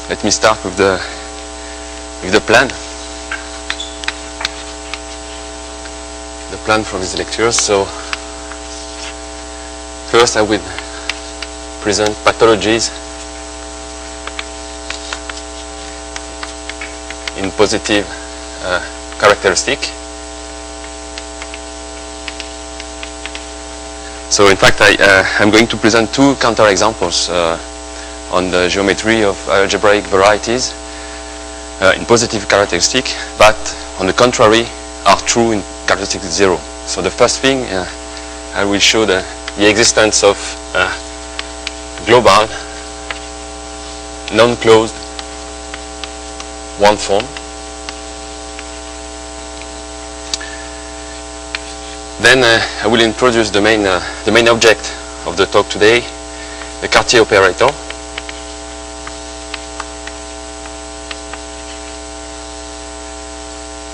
let me start with the plan. The plan for this lecture. So first I will present pathologies in positive characteristic. So in fact I'm going to present two counterexamples on the geometry of algebraic varieties in positive characteristic, but on the contrary are true in characteristic 0. So the first thing I will show the existence of global non-closed one form. Then I will introduce the main object of the talk today, the Cartier operator.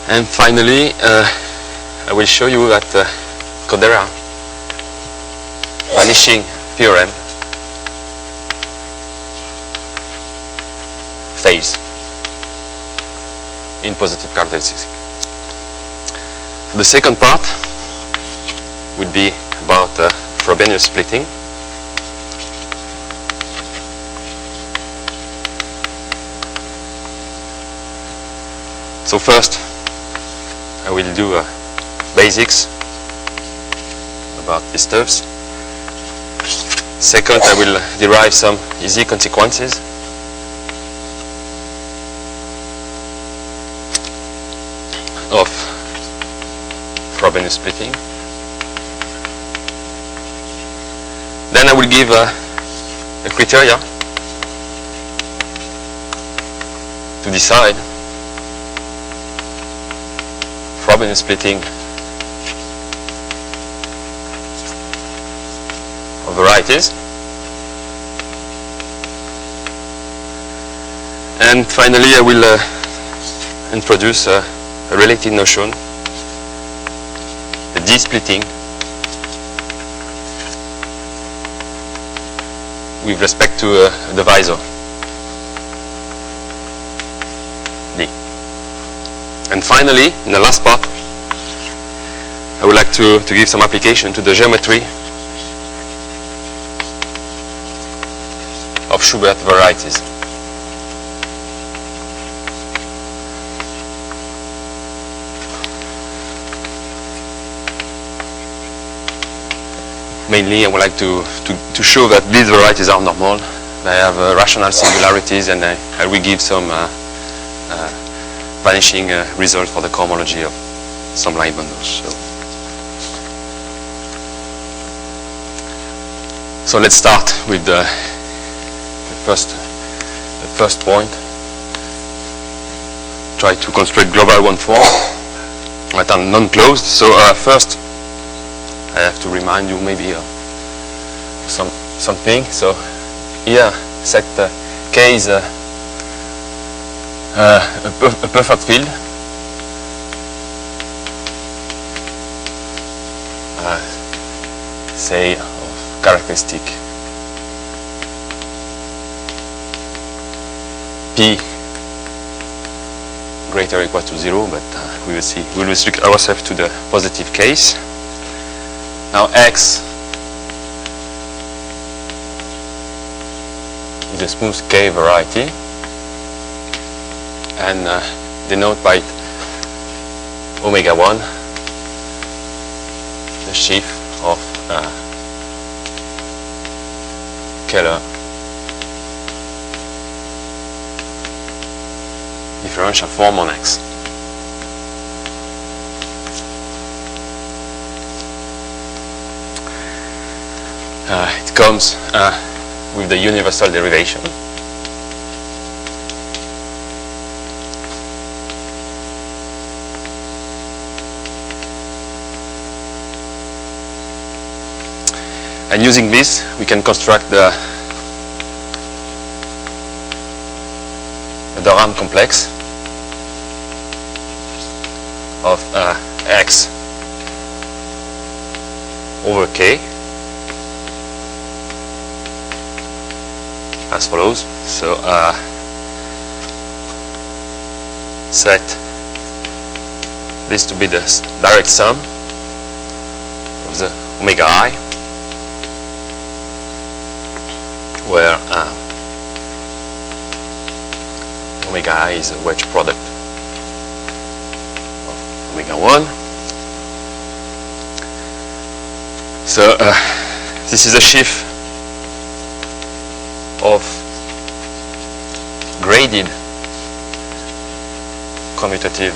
And finally, I will show you that Codera vanishing theorem fails in positive characteristics. The second part would be about Frobenius splitting. So first, I will do basics about these stuffs. Second, I will derive some easy consequences. Of Frobenius splitting. Then I will give a criteria to decide Frobenius splitting of varieties. And finally I will introduce a related notion, the D-splitting with respect to a divisor, D. And finally, in the last part, I would like to give some application to the geometry of Schubert varieties. Mainly, I would like to show that these varieties are normal. They have rational singularities, and I will give some vanishing result for the cohomology of some line bundles. So let's start with the first point. Try to construct global one form that are non-closed. So first, I have to remind you maybe of something. So here, set K is a perfect field. Say of characteristic P greater or equal to 0, but we will see. We will restrict ourselves to the positive case. Now X is a smooth K variety, and denote by omega 1 the sheaf of Keller differential form on X. It comes with the universal derivation. And using this, we can construct the Durham complex of X over K as follows. So set this to be the direct sum of the omega I, where omega I is a wedge product of omega 1. So this is a sheaf of graded commutative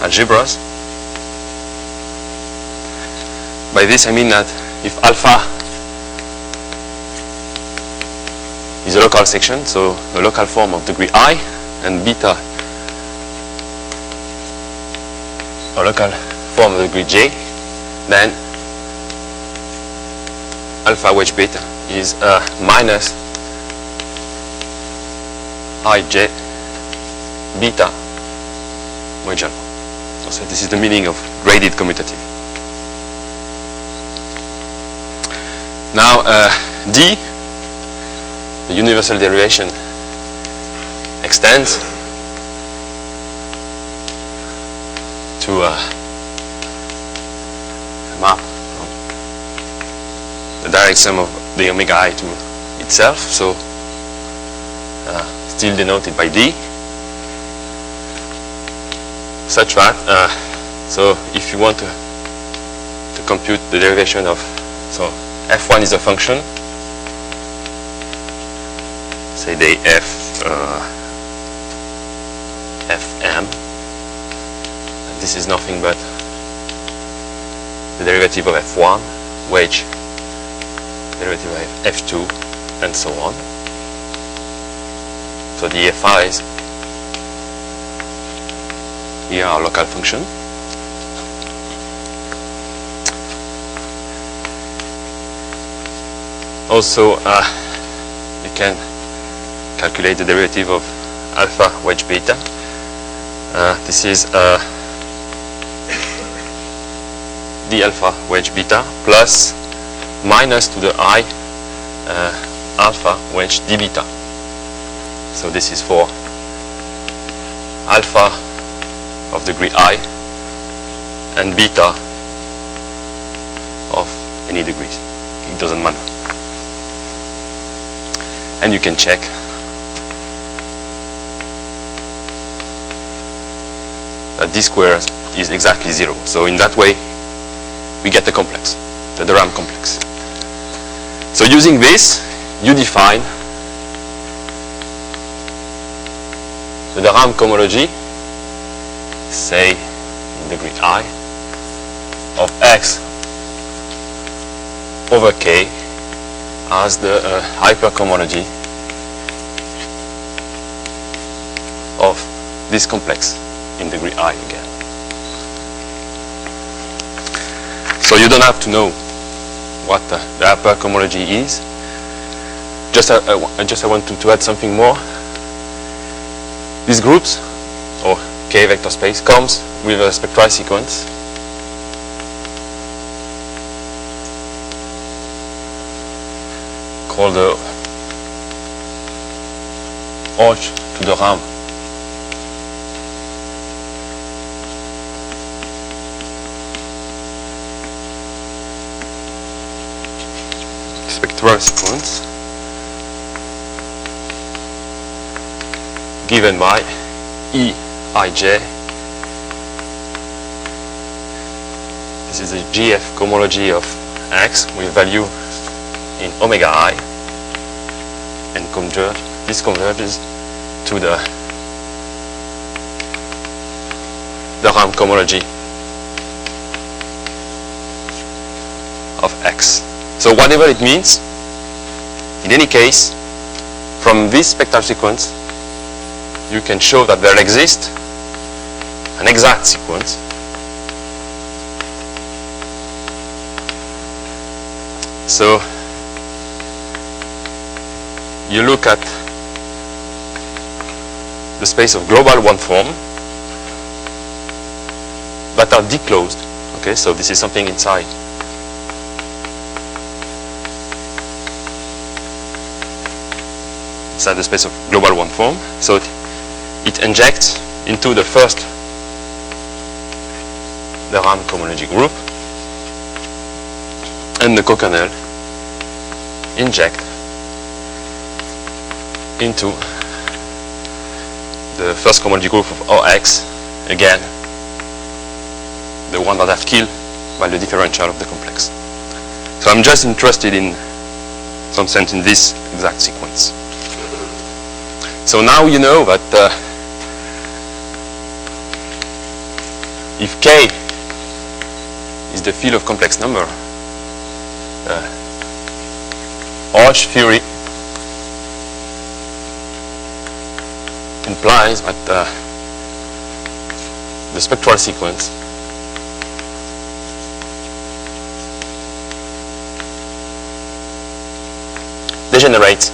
algebras. By this I mean that if alpha is a local section, so a local form of degree I, and beta a local form of degree J, then alpha wedge beta is minus ij beta wedge alpha. So this is the meaning of graded commutative. Now D, the universal derivation, extends to a map from the direct sum of the omega I to itself, so still denoted by D, such that so if you want to compute the derivation of, so f1 is a function, say the fm, and this is nothing but the derivative of f1, wedge derivative of f2, and so on. So the FIs here are local function. Also, you can calculate the derivative of alpha wedge beta. This is d alpha wedge beta plus minus to the I alpha wedge d beta. So this is for alpha of degree I and beta of any degrees. It doesn't matter. And you can check that d squared is exactly 0. So in that way, we get the complex, the Ram complex. So using this, you define the Ram cohomology, say in degree I, of x over k as the hypercohomology of this complex in degree I again. So you don't have to know what the hypercohomology is. I want to add something more. These groups, or K vector space, comes with a spectral sequence called the Hodge to the Ram. Spectral sequence given by Eij. This is the GF cohomology of X with value in omega I, and this converges to the Ram cohomology of X. So whatever it means, in any case, from this spectral sequence, you can show that there exists an exact sequence so you look at the space of global one form that are declosed. Okay, so this is something inside. inside the space of global one form. So it injects into the first the RAM cohomology group, and the cokernel inject into the first cohomology group of Ox, again the one that I've killed by the differential of the complex. So I'm just interested in some sense in this exact sequence. So now you know that if K is the field of complex number, Hodge theory implies that the spectral sequence degenerates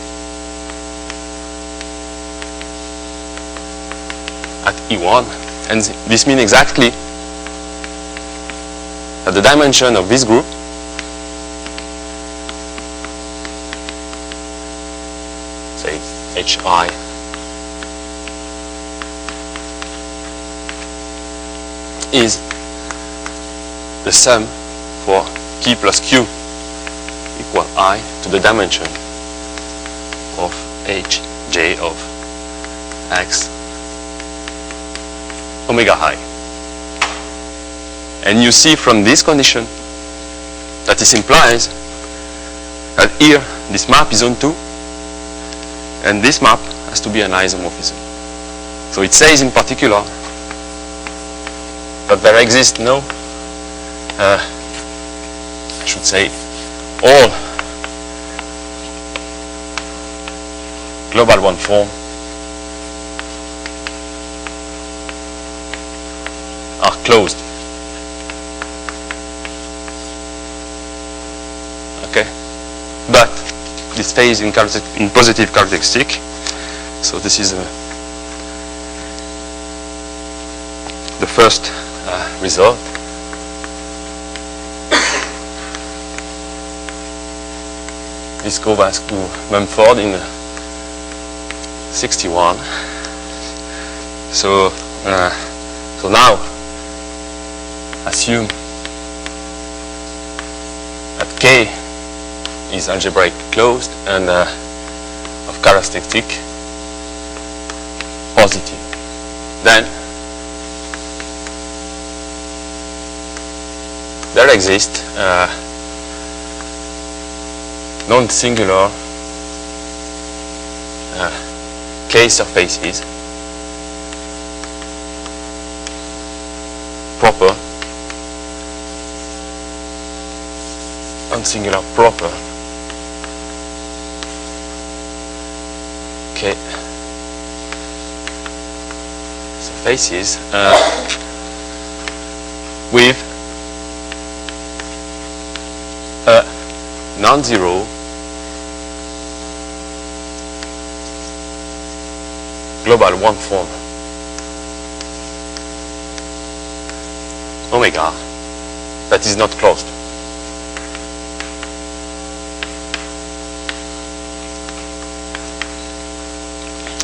at E1, and this means exactly that the dimension of this group say HI is the sum for P plus Q equal I to the dimension of Hj of X omega I. And you see from this condition that this implies that here this map is on 2 and this map has to be an isomorphism. So it says in particular that there exists no, I should say, all global one form are closed. Okay, but this stays in positive characteristic. So this is the first result. This goes back to Mumford in 61. So now assume that K is algebraic closed and of characteristic positive. Then there exist non-singular K surfaces proper, non-singular proper K surfaces with a non-zero global one form omega that is not closed.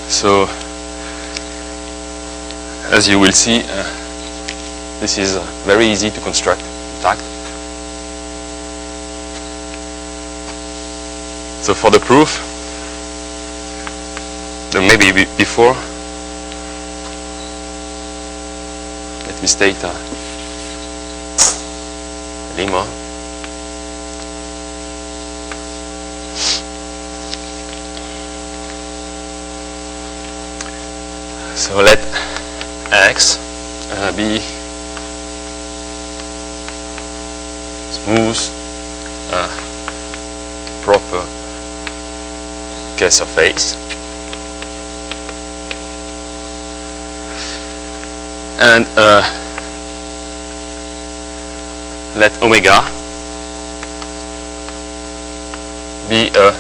So as you will see, this is very easy to construct, in fact. So for the proof, then maybe before, let me state Lemma. So let X be smooth, proper K surface, and let omega be a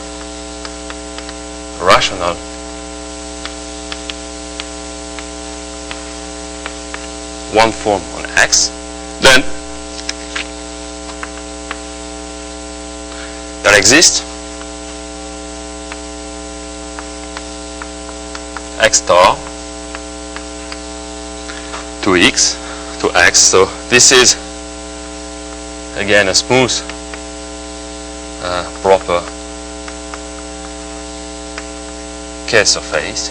rational one form on X. Then there exists x star to x. So this is again a smooth proper K-surface.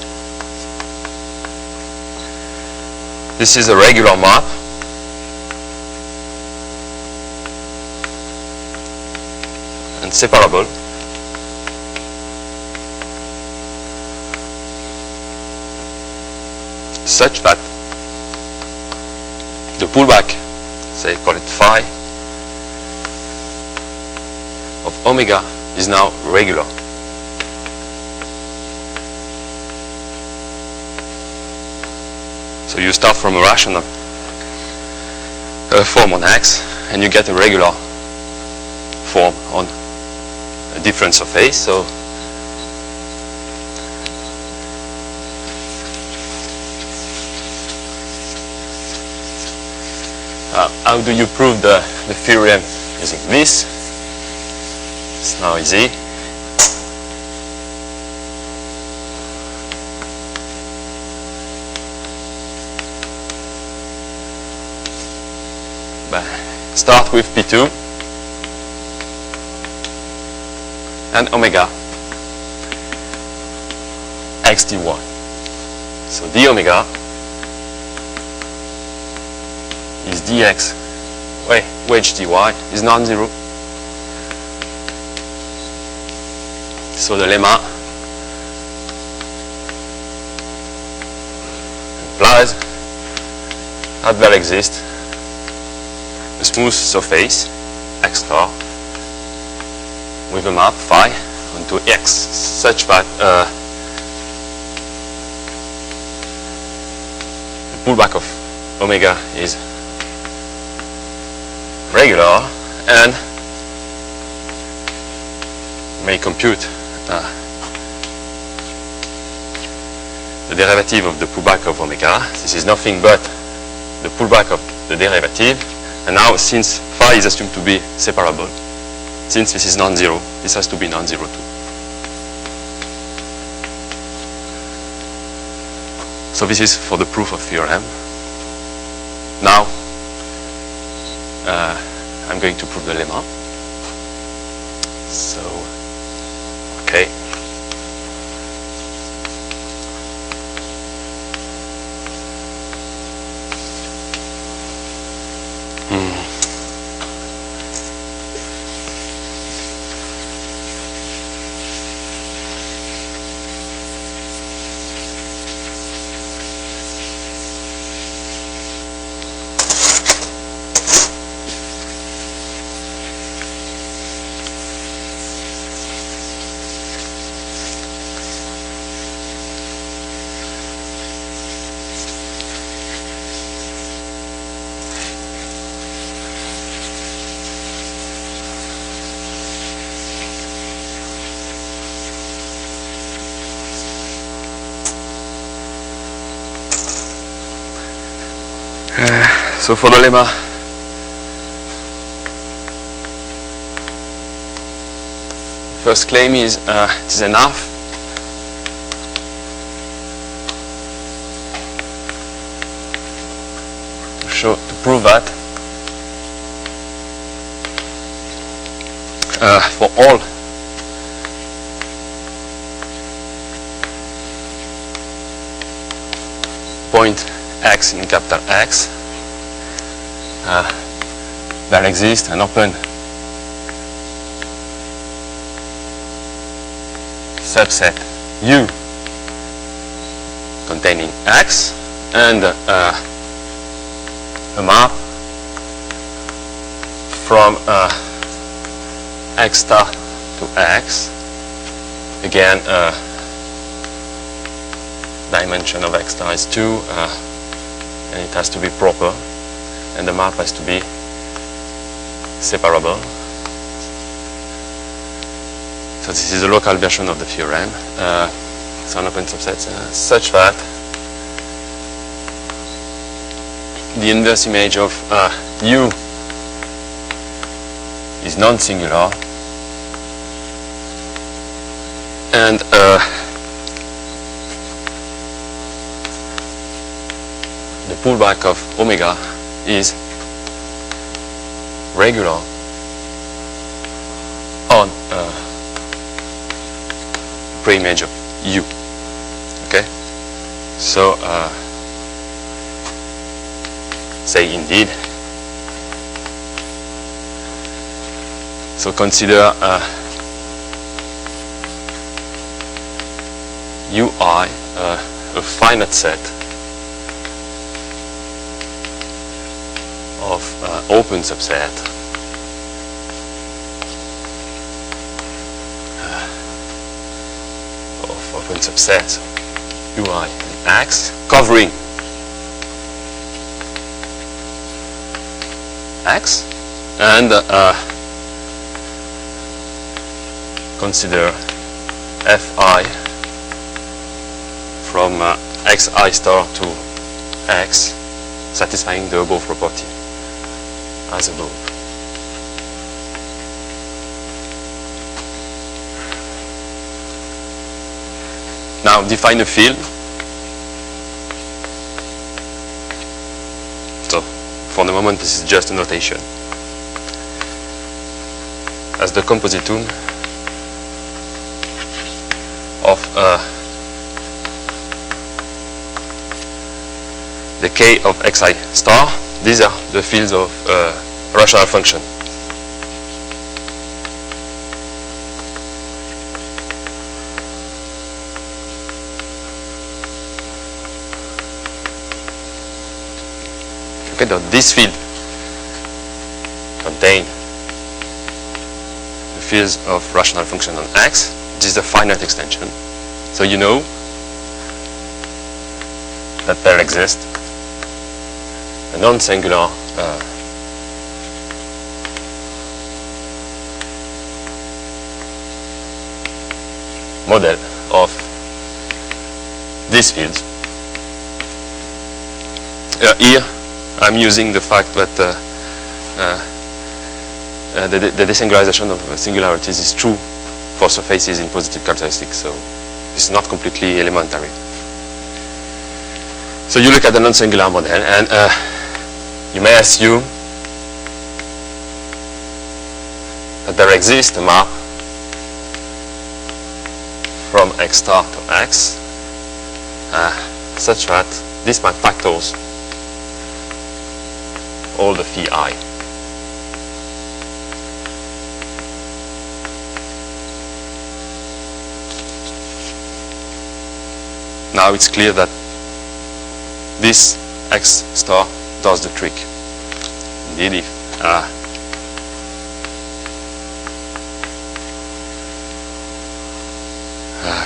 This is a regular map and separable. Such that the pullback, say call it phi, of omega is now regular. So you start from a rational form on x, and you get a regular form on a different surface. So how do you prove the theorem using this? It's now easy. Start with P2 and omega x dy. So d omega is dx wedge dy is non-zero. So the lemma implies that there exists a smooth surface x star with a map phi onto x such that the pullback of omega is regular, and may compute the derivative of the pullback of omega. This is nothing but the pullback of the derivative. And now, since phi is assumed to be separable, since this is non-zero, this has to be non-zero too. So this is for the proof of theorem. Now, I'm going to prove the lemma. So, okay. So for the lemma, first claim is it is enough to prove that for all point x in capital X there exists an open subset U containing X and a map from X star to X. Again, dimension of X star is 2 and it has to be proper, and the map has to be separable. So this is a local version of the theorem. It's an open subset such that the inverse image of U is non-singular, pullback of omega is regular on preimage of U. Okay, so say indeed. So consider UI a finite set of open subset of open subsets UI and X covering X, and consider Fi from xi star to x satisfying the above property as above. Now define a field. So for the moment this is just a notation. As the compositum of the k of xi star. These are the fields of rational function. Okay, now this field contain the fields of rational function on X. This is a finite extension. So you know that there exists a non-singular model of these fields. Here I'm using the fact that the desingularization of singularities is true for surfaces in positive characteristics, so it's not completely elementary. So you look at the non-singular model, and you may assume that there exists a map from x star to x such that this map factors all the phi I. Now it's clear that this x star does the trick. Indeed,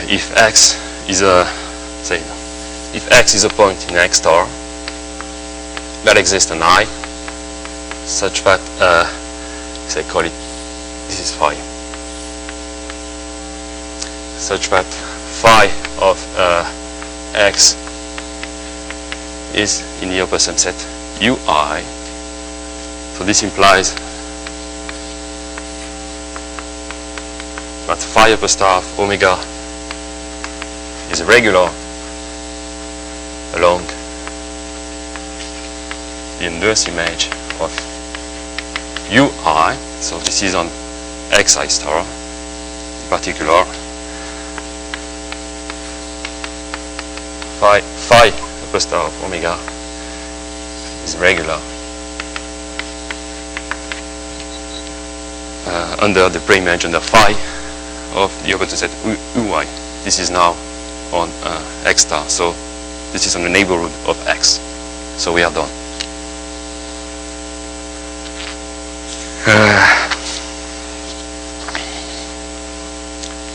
if x is a if x is a point in x star, that exists an I such that say call it, this is phi, such that phi of x is in the upper subset UI. So this implies that phi upper star of omega is regular along the inverse image of UI. So this is on xi star in particular. Phi upper star of omega is regular under the preimage under phi of the upper subset UI. This is now on x star, so this is on the neighborhood of x. So we are done.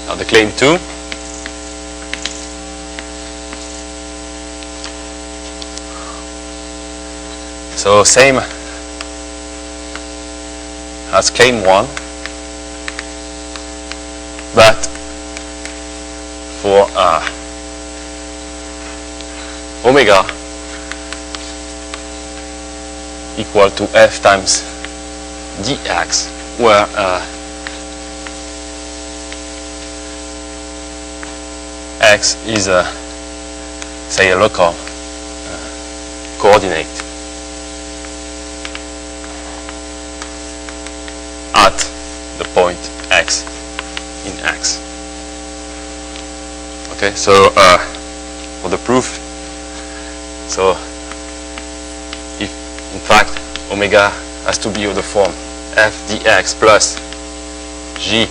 Now the claim 2. So same as claim 1, but for omega equal to f times dx, where x is say a local coordinate at the point x in x. Okay, so for the proof, so if in fact omega has to be of the form f dx plus g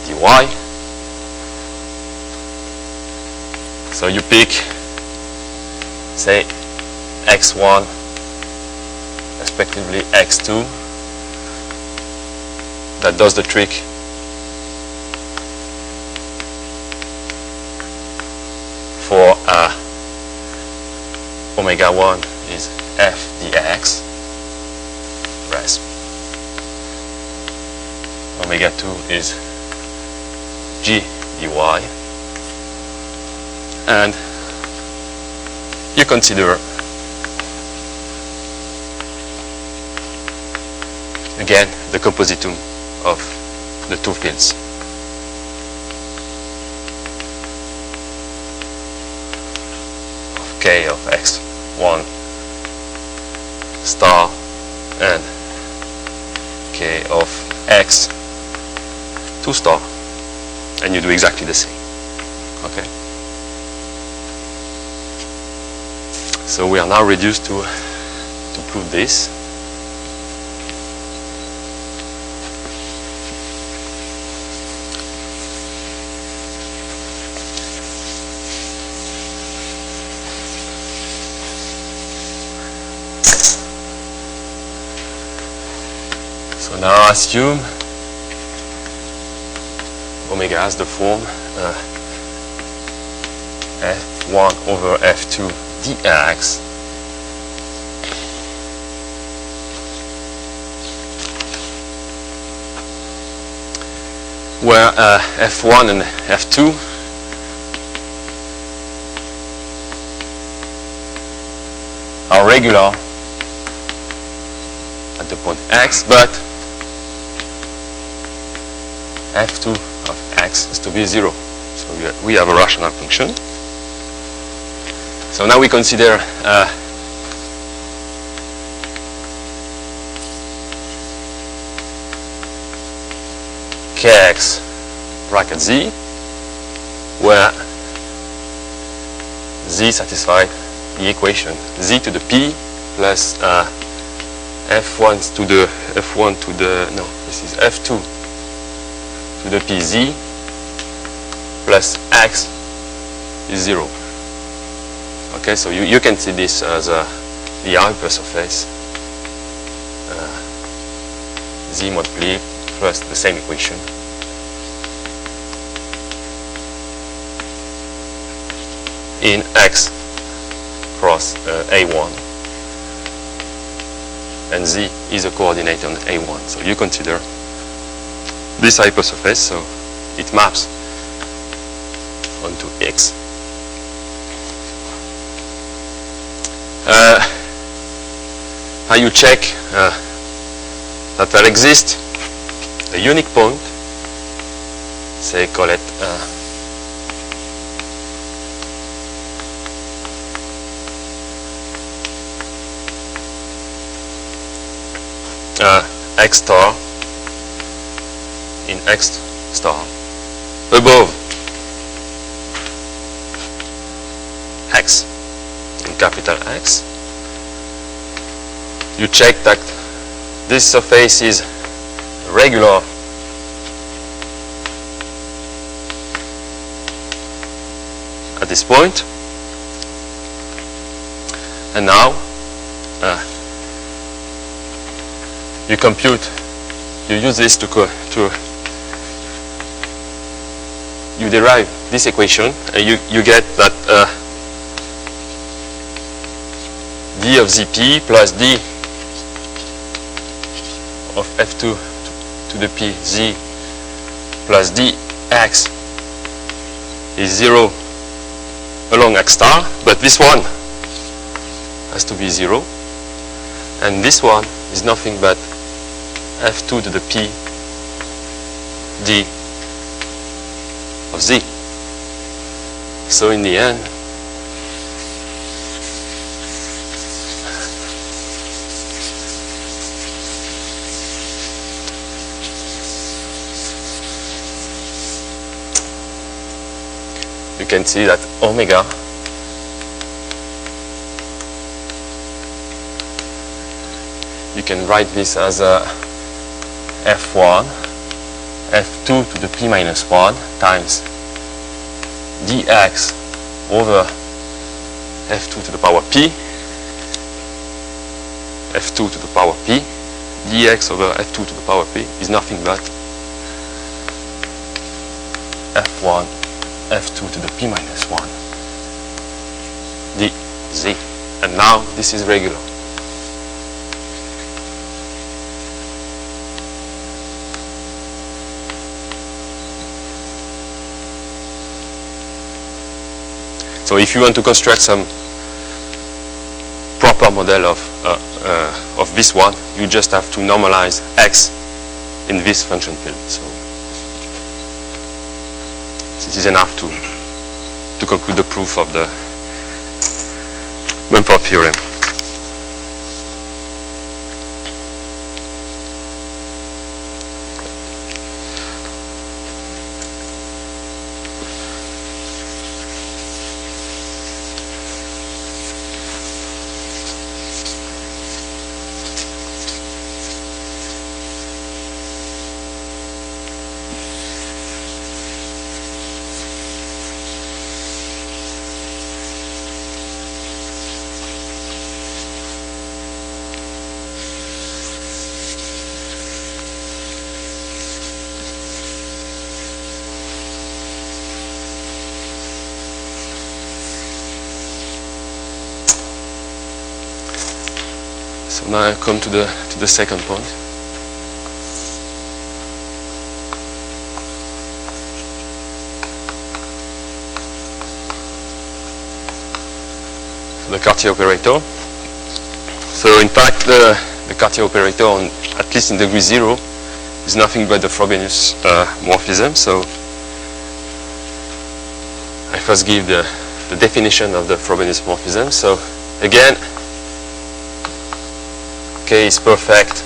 dy, so you pick, say, x1 respectively x2, that does the trick. For omega 1 is f dx, resp. Omega 2 is g dy, and you consider again the compositum of the two fields. Of k of x1 star and k of x2 star, and you do exactly the same. Okay. So we are now reduced to prove this. So now assume omega has the form f1 over f2 dx where f1 and f2 are regular at the point x, but f2 of x has to be 0. So we have a rational function. So now we consider kx bracket z, where z satisfies the equation z to the p plus f1 to the no, this is f2 to the pz plus x is 0. Okay, so you can see this as the hypersurface z mod pli plus the same equation in x cross a1, and z is a coordinate on a1. So you consider this hypersurface, so it maps onto x. How you check that there exists a unique point, say call it x star in x star above x in capital X. You check that this surface is regular at this point, and now you compute, you use this to you derive this equation, and you get that d of zp plus d of f2 to the p z plus dx is 0 along x star, but this one has to be 0, and this one is nothing but f2 to the p d of z. So in the end, you can see that omega you can write this as a f1 f2 to the p minus 1 times dx over f2 to the power p f2 to the power p dx over f2 to the power p is nothing but f1 f2 to the p minus 1 dz. And now this is regular. So if you want to construct some proper model of this one, you just have to normalize x in this function field. So this is enough to conclude the proof of the Mumford theorem. So now I come to the second point. So the Cartier operator. So in fact the Cartier operator on at least in degree 0 is nothing but the Frobenius morphism. So I first give the definition of the Frobenius morphism. So again, K is perfect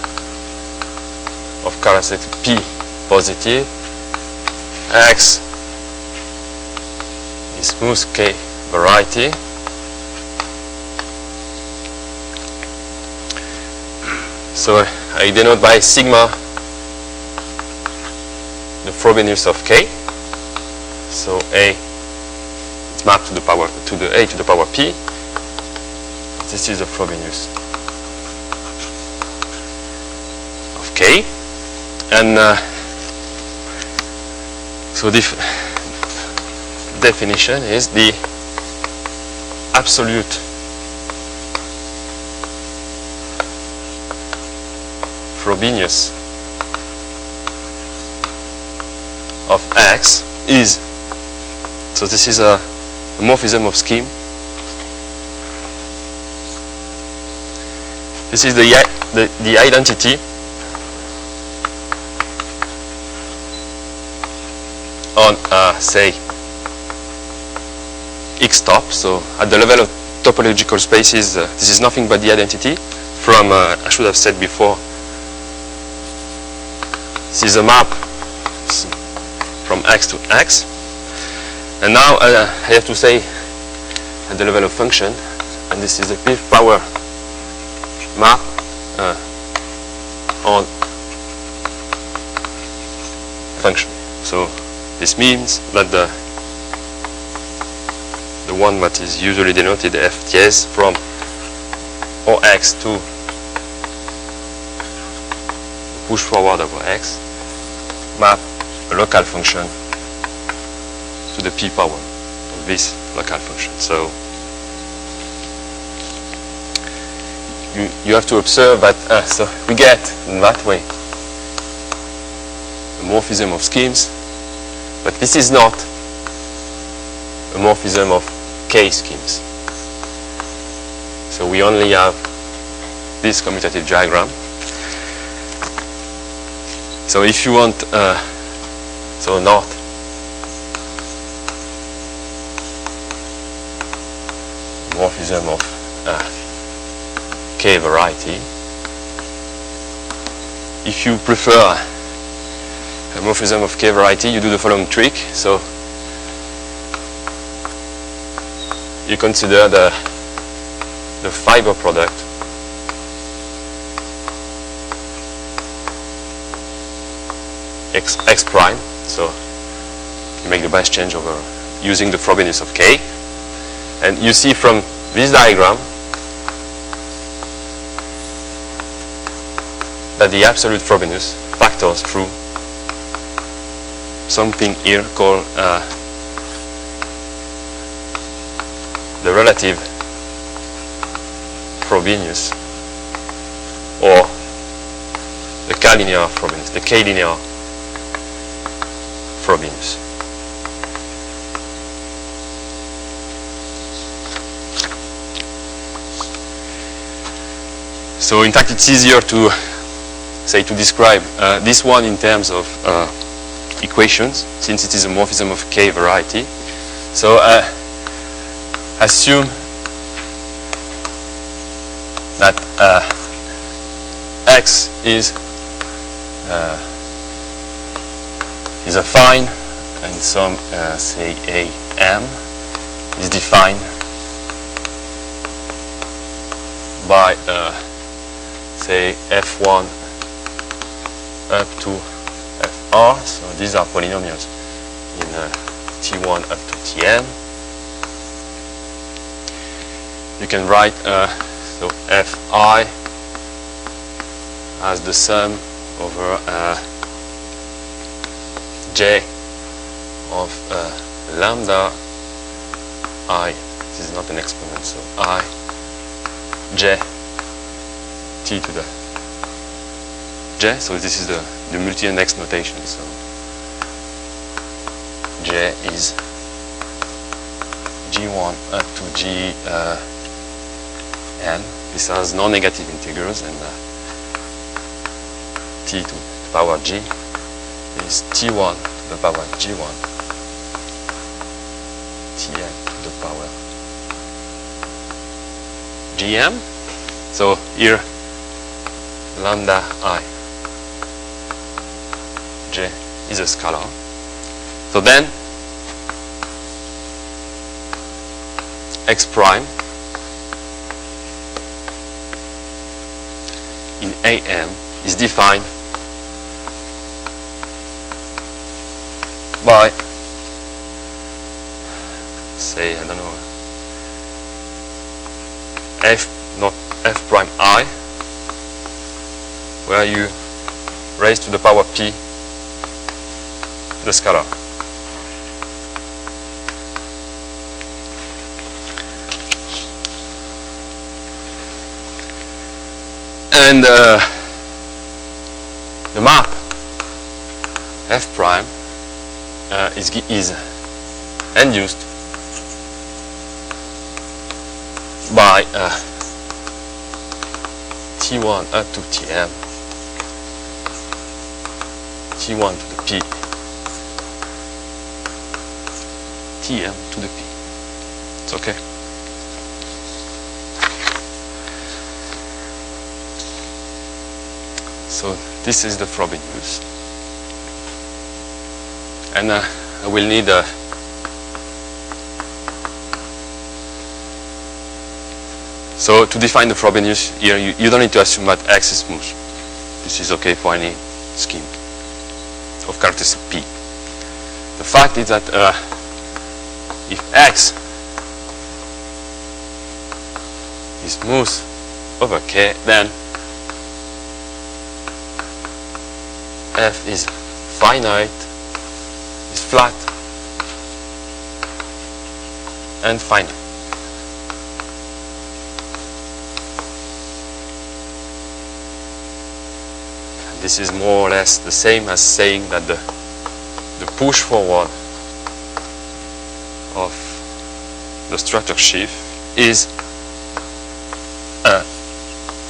of characteristic P positive. X is smooth K variety. So I denote by sigma the Frobenius of K. So A is mapped to the power to the A to the power P. This is the Frobenius K, and so the definition is the absolute Frobenius of X is, so this is a morphism of scheme. This is the identity on say X top. So at the level of topological spaces, this is nothing but the identity from I should have said before, this is a map from X to X, and now I have to say at the level of function, and this is the fifth power map on function. So this means that the one that is usually denoted FTS from OX to push forward over X map a local function to the P power of this local function. So you have to observe that so we get in that way a morphism of schemes. But this is not a morphism of K schemes. So we only have this commutative diagram. So if you want, so not morphism of K variety. If you prefer a morphism of K variety, you do the following trick. So you consider the fiber product x prime. So you make the Bayes change over using the Frobenius of K. And you see from this diagram that the absolute Frobenius factors through something here called the relative Frobenius, or the K-linear Frobenius, the K-linear Frobenius. So in fact it's easier to say to describe this one in terms of equations, since it is a morphism of K variety. So assume that X is affine, and some say AM is defined by say F1 up to Fr. So these are polynomials in T1 up to Tn. You can write so Fi as the sum over J of lambda I. This is not an exponent, so I J T to the J. So this is the multi-index notation. So J is G1 up to Gn. This has non-negative integers, and T to the power G is T1 to the power G1, Tn to the power Gm. So here lambda I J is a scalar. So then X prime in AM is defined by, say, I don't know, not F prime I, where you raise to the power P the scalar. And the map F prime is induced by T1 up to Tm, T1 to the P, Tm to the P. It's okay. So this is the Frobenius, and I will need a so to define the Frobenius here, you don't need to assume that X is smooth. This is okay for any scheme of characteristic P. The fact is that if X is smooth over K, then F is finite, is flat, and finite. This is more or less the same as saying that the push forward of the structure sheaf is a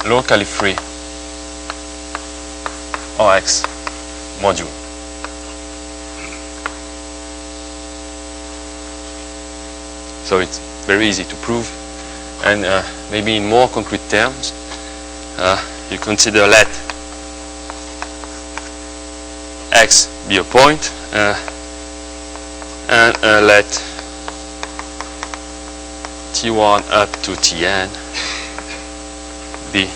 locally free OX module. So it's very easy to prove, and maybe in more concrete terms, you consider let X be a point, and let T1 up to Tn be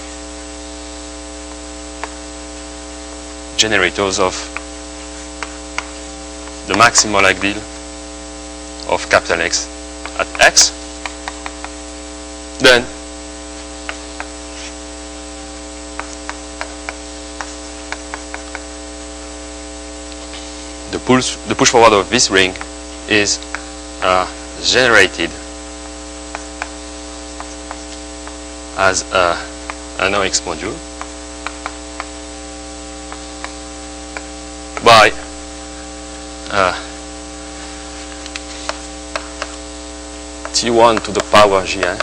generators of the maximal ideal of capital X at X, then the push forward of this ring is generated as an OX module by T1 to the power Gn,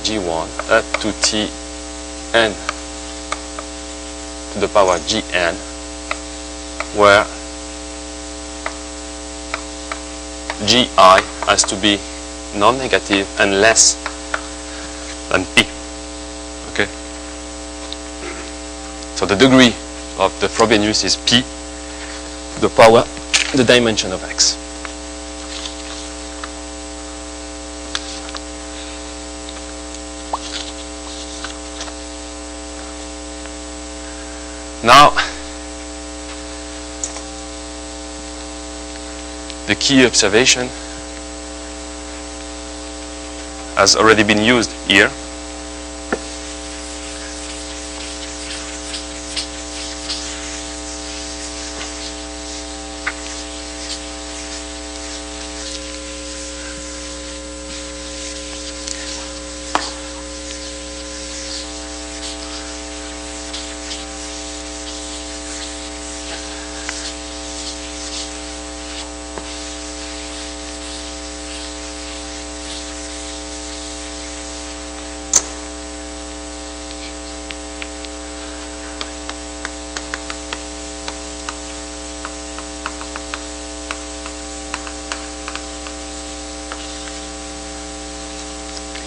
G1 up to Tn to the power Gn, where Gi has to be non-negative and less than P. Okay? So the degree of the Frobenius is P to the power, the dimension of X. Now, the key observation has already been used here.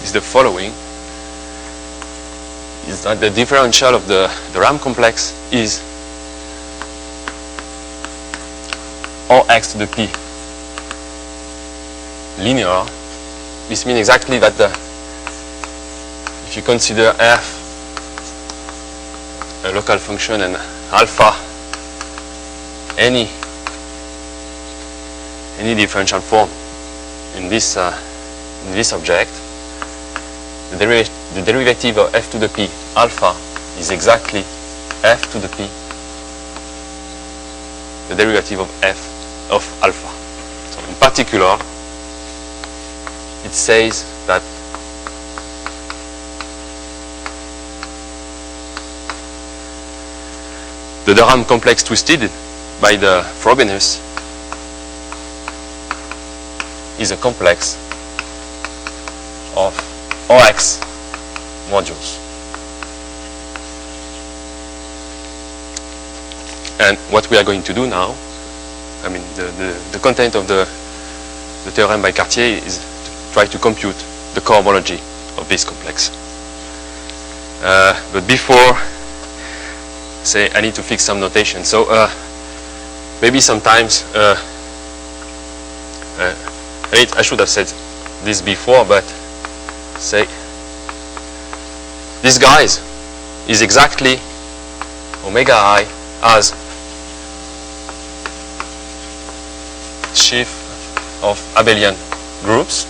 Is the following, is that the differential of the RAM complex is Ox to the P linear. This means exactly that if you consider f a local function and alpha any differential form in this object, the derivative of f to the p alpha is exactly f to the p, the derivative of f of alpha. So in particular, it says that the RAM complex twisted by the Frobenius is a complex of OX modules. And what we are going to do now, I mean, the content of the theorem by Cartier is to try to compute the cohomology of this complex. But before, say, I need to fix some notation. So maybe sometimes, I should have said this before, but say, this guys is exactly omega I as sheaf of abelian groups,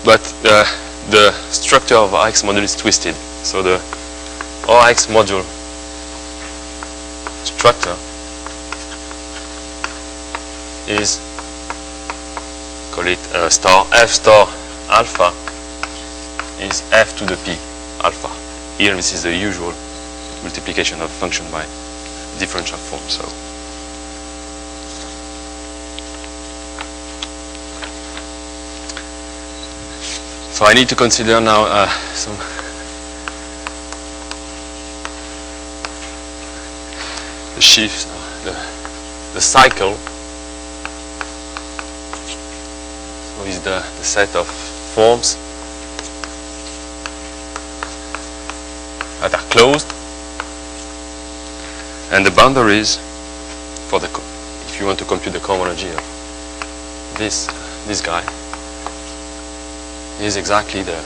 but the structure of OX module is twisted. So the OX module structure is, call it star f star alpha is f to the p alpha. Here this is the usual multiplication of function by differential form. So I need to consider now some the shifts, the cycle. So is the set of forms that are closed, and the boundaries for the if you want to compute the cohomology this guy is exactly the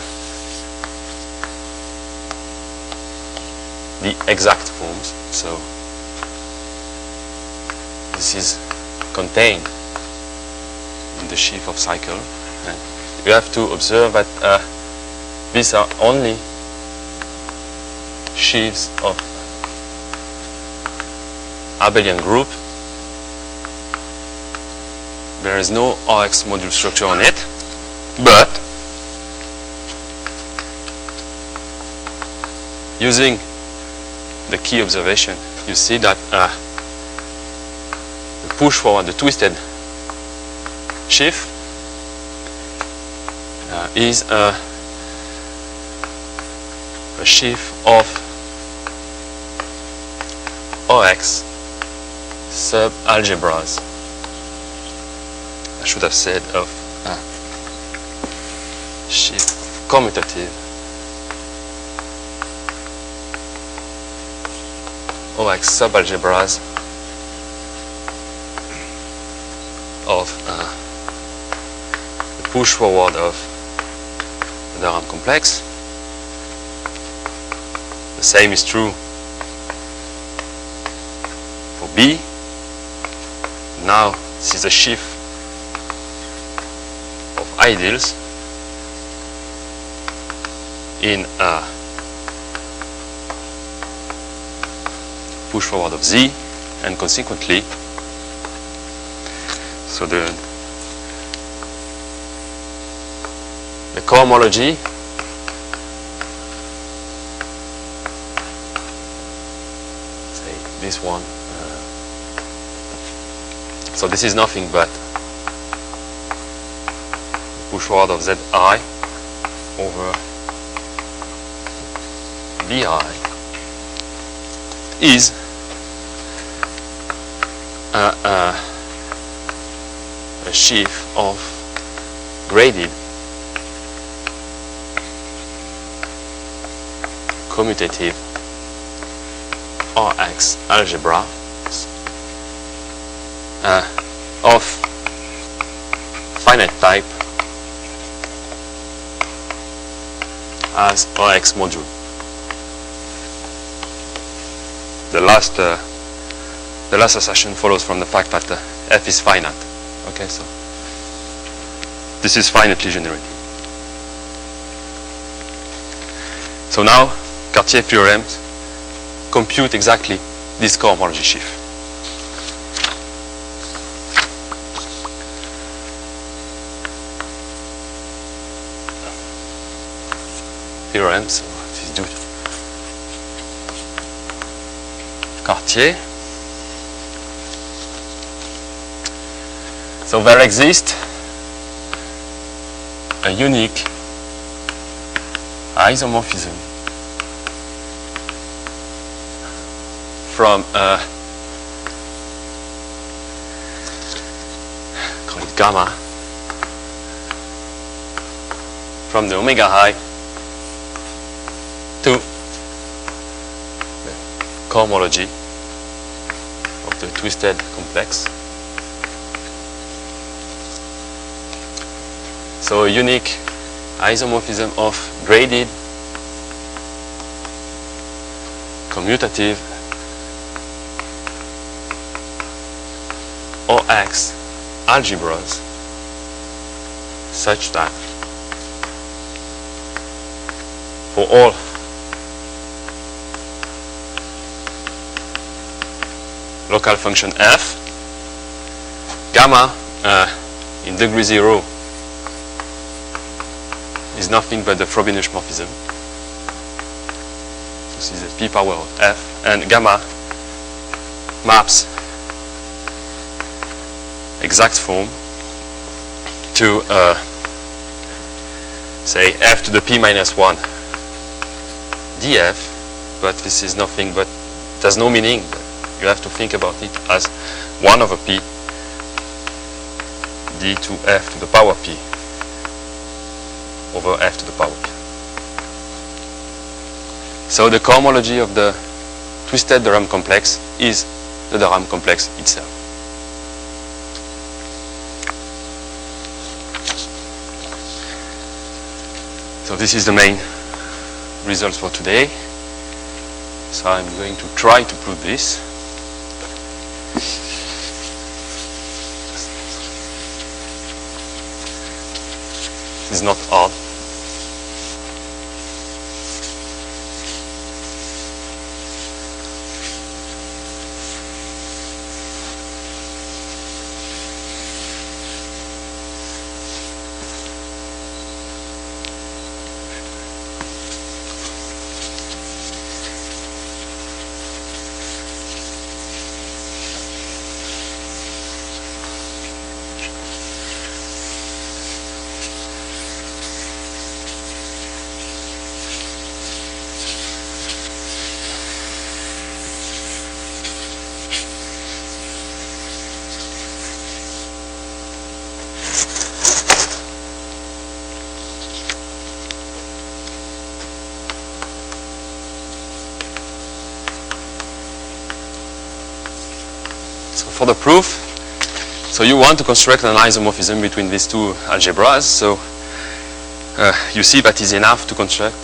exact forms. So this is contained in the sheaf of cycle, and you have to observe that these are only sheaves of abelian group. There is no RX module structure on it, but using the key observation, you see that the push forward, the twisted sheaf is a sheaf of OX subalgebras. I should have said of sheaf of commutative OX subalgebras of the push forward of the Derivation complex. The same is true for B. Now this is a sheaf of ideals in a push forward of Z, and consequently, so the cohomology say this one, so this is nothing but the push forward of Zi over Vi is a sheaf of graded commutative RX algebra of finite type as RX module. The last assertion follows from the fact that F is finite. Okay, so this is finitely generated. So now Cartier theorems compute exactly this cohomology sheaf. Theorems, so this is due to Cartier. So there exists a unique isomorphism from call it gamma, from the omega high to the cohomology of the twisted complex. So a unique isomorphism of graded commutative OX algebras such that for all local function f, gamma in degree 0 is nothing but the Frobenius morphism. This is a p power of f, and gamma maps exact form to say f to the p minus 1 df, but this is nothing but, it has no meaning. You have to think about it as 1 over p d to f to the power p over f to the power p. So the cohomology of the twisted Derivation complex is the Derivation complex itself. So this is the main results for today. So I'm going to try to prove this. This is not hard. For the proof, so you want to construct an isomorphism between these two algebras. So you see that is enough to construct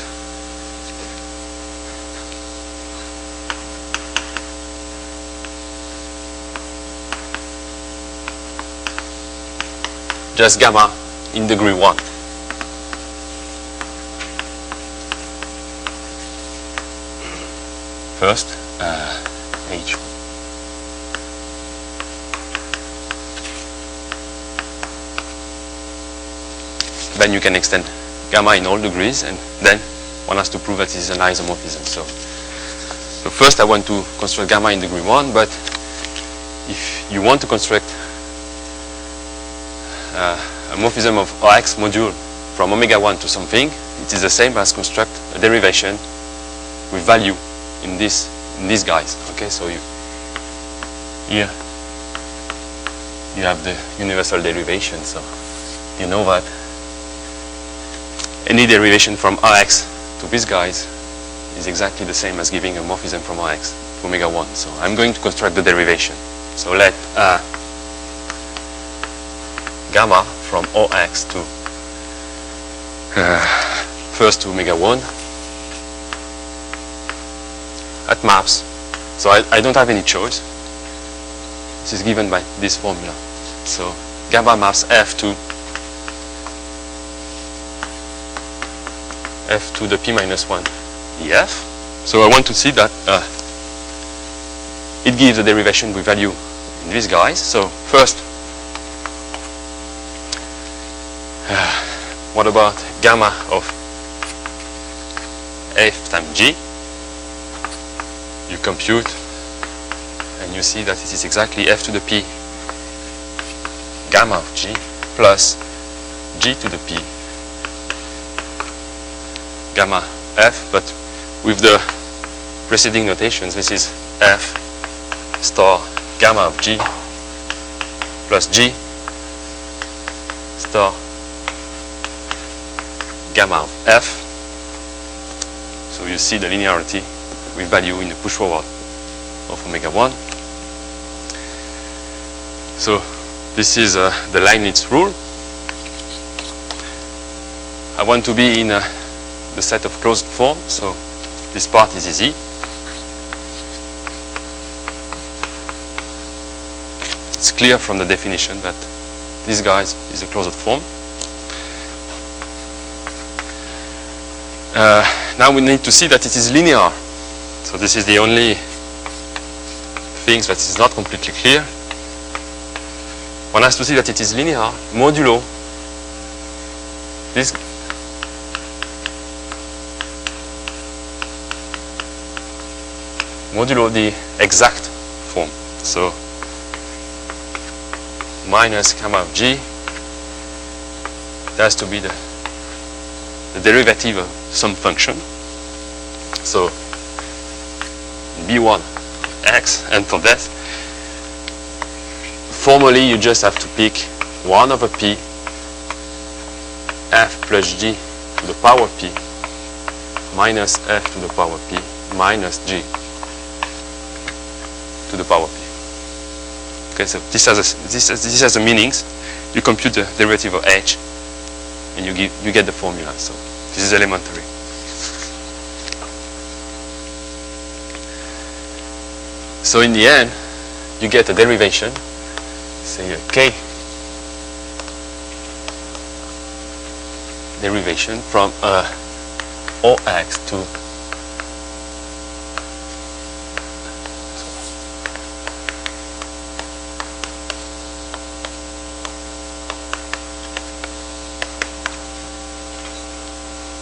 just gamma in degree 1. First, H. Then you can extend gamma in all degrees, and then one has to prove that it is an isomorphism. So first I want to construct gamma in degree 1, but if you want to construct a morphism of Ox module from omega 1 to something, it is the same as construct a derivation with value in these guys. Okay, so here you have the universal derivation, so you know that any derivation from Rx to these guys is exactly the same as giving a morphism from Rx to omega 1. So I'm going to construct the derivation. So let gamma from Ox to first to omega 1 at maps. So I don't have any choice. This is given by this formula. So gamma maps F to the p minus 1 df. So I want to see that it gives a derivation with value in these guys. So first, what about gamma of f times g? You compute and you see that it is exactly f to the p gamma of g plus g to the p gamma f, but with the preceding notations, this is f star gamma of g plus g star gamma of f. So you see the linearity with value in the push forward of omega 1. So this is the Leibniz rule. I want to be in the set of closed form, so this part is easy. It's clear from the definition that this guy is a closed form. Now we need to see that it is linear. So this is the only thing that is not completely clear. One has to see that it is linear modulo this modulo the exact form. So minus gamma of g, it has to be the derivative of some function. So b1 x, and for that, formally you just have to pick 1 over p f plus g to the power p minus f to the power p minus g to the power p. Okay, so this has the meanings. You compute the derivative of h, and you get the formula. So This is elementary. So in the end, you get a derivation, say a k derivation from OX to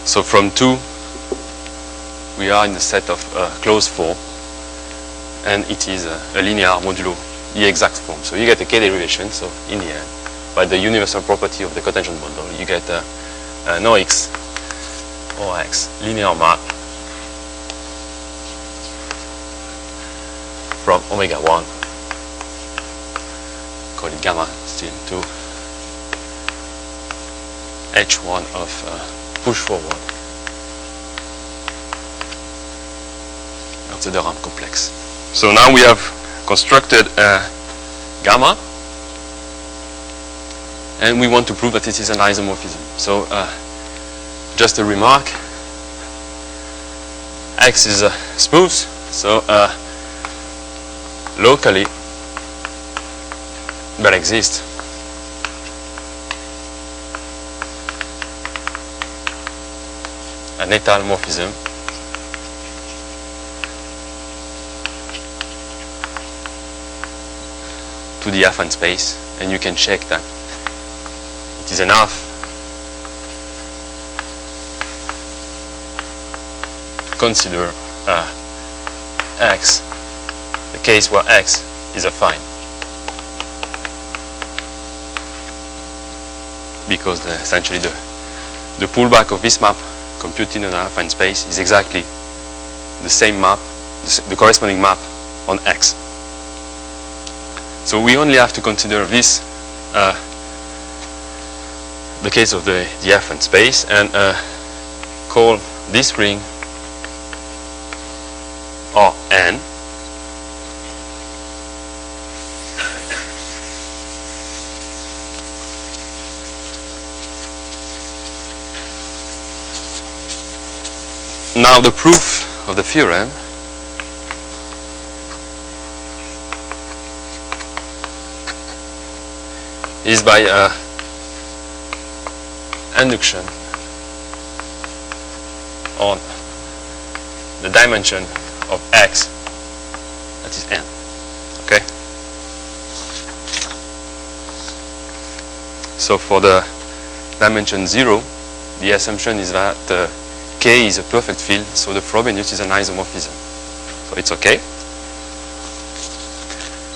so from 2 we are in the set of closed form, and it is a linear modulo the exact form. So you get a k derivation. So in the end, by the universal property of the cotangent bundle, you get an OX linear map from omega 1, call it gamma still, to H1 of push forward of the Derivation complex. So now we have constructed gamma, and we want to prove that it is an isomorphism. So just a remark, X is smooth, so locally there exists a Mehta morphism to the affine space, and you can check that it is enough to consider X, the case where X is affine, because essentially the pullback of this map computed in an affine space is exactly the same map, the corresponding map on X. So we only have to consider this, the case of the affine space, and call this ring Rn. Now the proof of the theorem is by induction on the dimension of X, that is n. Okay? So for the dimension 0, the assumption is that K is a perfect field, so the Frobenius is an isomorphism. So it's okay.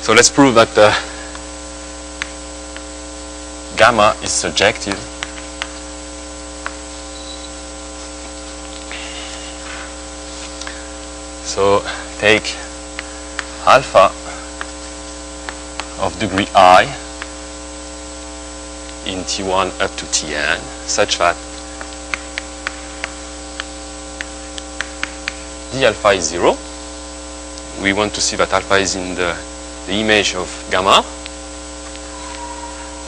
So let's prove that gamma is surjective So take alpha of degree I in T1 up to Tn such that d alpha is 0. We want to see that alpha is in the image of gamma.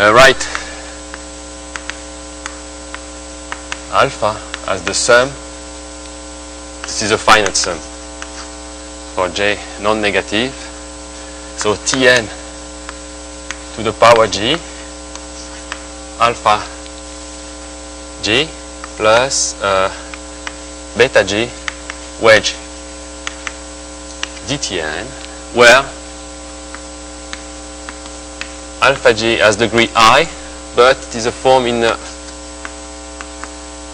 Write alpha as the sum. This is a finite sum for j non-negative. So Tn to the power g alpha g plus beta g wedge dTn, where alpha g has degree I, but it is a form in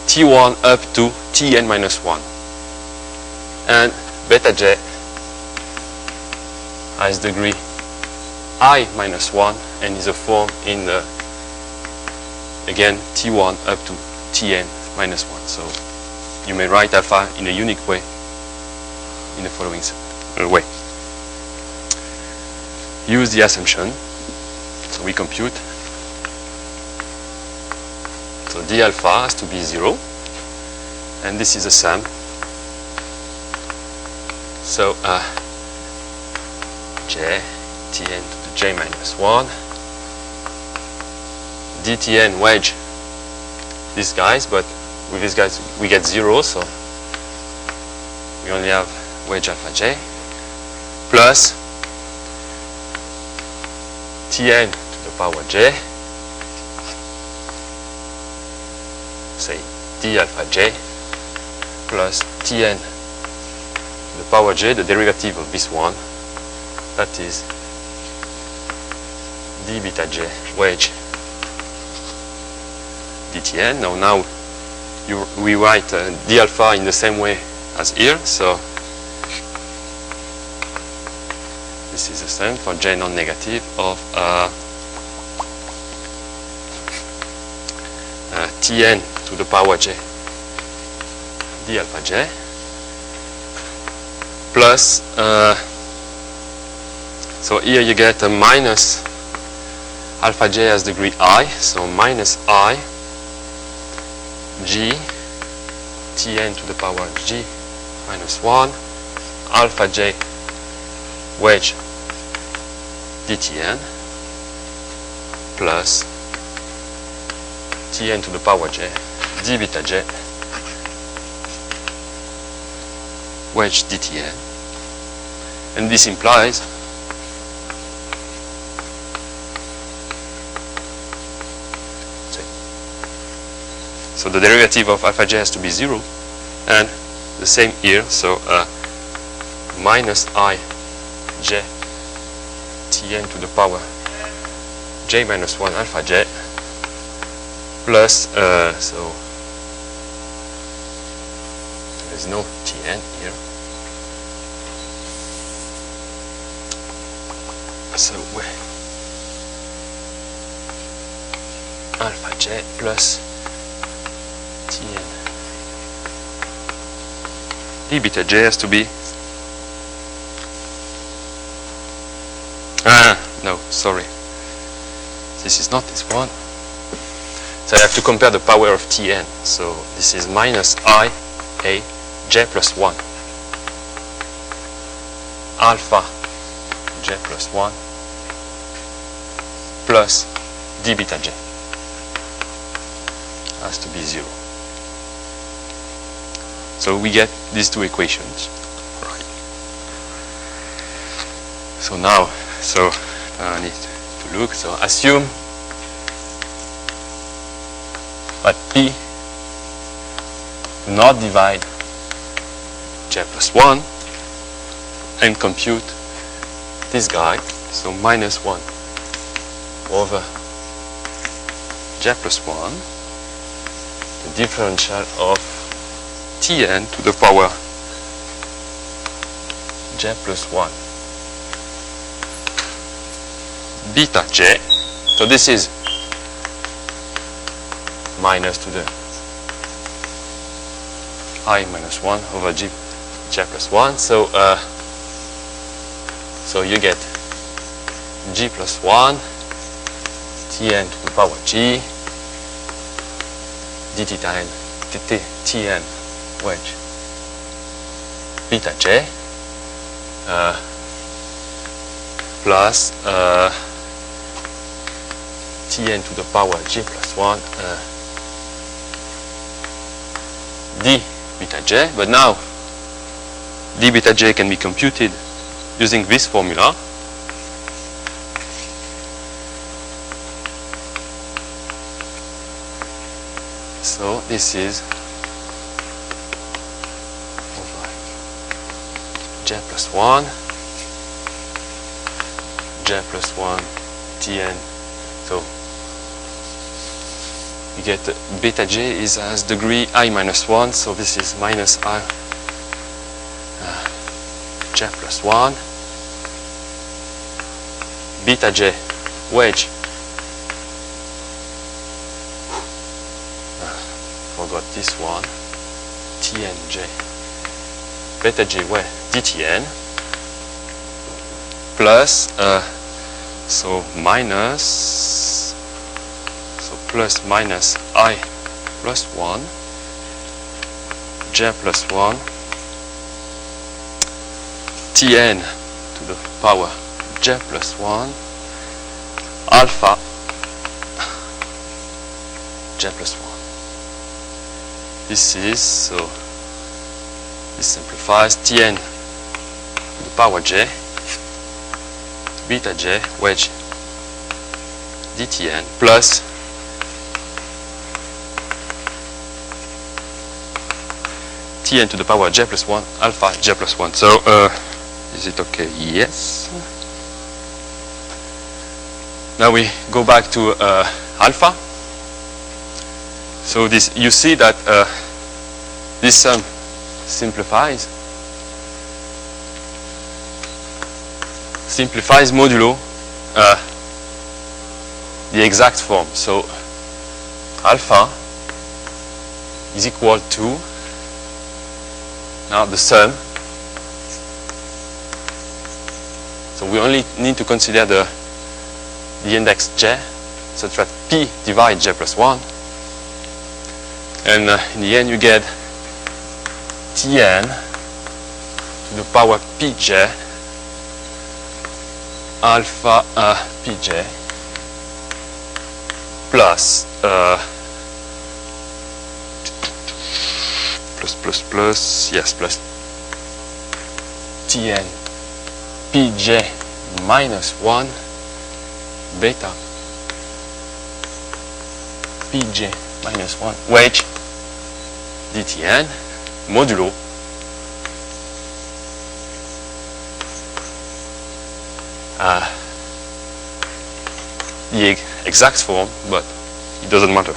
T1 up to Tn minus 1. And beta j has degree I minus 1 and is a form in the, again, T1 up to Tn minus 1. So you may write alpha in a unique way in the following way. Use the assumption. So we compute. So d alpha has to be 0. And this is a sum. So j Tn to the j minus 1 dTn wedge these guys, but with these guys we get 0, so we only have wedge alpha j plus Tn to the power j, say d alpha j plus Tn to the power j, the derivative of this one, that is d beta j wedge dTn. Now we write d alpha in the same way as here, so this is the same for j non-negative of Tn to the power j d alpha j plus, so here you get a minus alpha j has degree I, so minus I g Tn to the power g minus 1 alpha j wedge dTn plus Tn to the power j d beta j wedge dTn, and this implies so the derivative of alpha j has to be 0, and the same here, so minus I j Tn to the power j minus 1 alpha j plus, so there is no Tn here, so alpha j plus Tn d beta j has to be, no, sorry, this is not this one, so I have to compare the power of Tn, so this is minus I a j plus 1 alpha j plus 1 plus d beta j has to be 0. So we get these two equations, right? So now, I need to look. So assume that P do not divide j plus 1 and compute this guy. So minus 1 over j plus 1, the differential of Tn to the power j plus 1 beta j. So this is minus to the I minus 1 over j plus 1. So so you get g plus 1 Tn to the power g dt times Tn wedge beta j plus Tn to the power j plus 1 d beta j. But now d beta j can be computed using this formula. So this is over j plus 1 Tn. So you get beta j is as degree I minus 1, so this is minus I j plus 1 beta j wedge forgot this one Tnj beta j wedge dTn plus so minus, so plus minus I plus 1 j plus 1 Tn to the power j plus 1 alpha j plus 1. this is, so this simplifies Tn to the power j, beta j, wedge dTn plus Tn to the power j plus 1, alpha j plus 1. So, is it okay? Yes. Now we go back to alpha. So this, you see that this sum simplifies modulo the exact form. So alpha is equal to now the sum. So we only need to consider the index j such that p divides j plus 1. And in the end you get Tn to the power pj alpha pj plus plus Tn pj minus 1 beta pj minus 1 wedge dTn modulo the exact form, but it doesn't matter.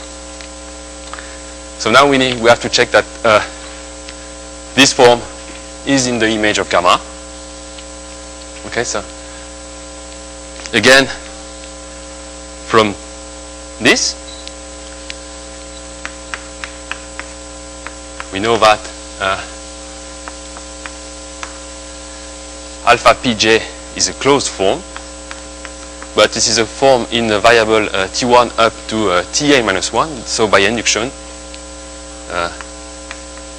So now we have to check that this form is in the image of gamma. Okay, so again from this we know that alpha pj is a closed form, but this is a form in the variable t1 up to ta minus 1. So by induction,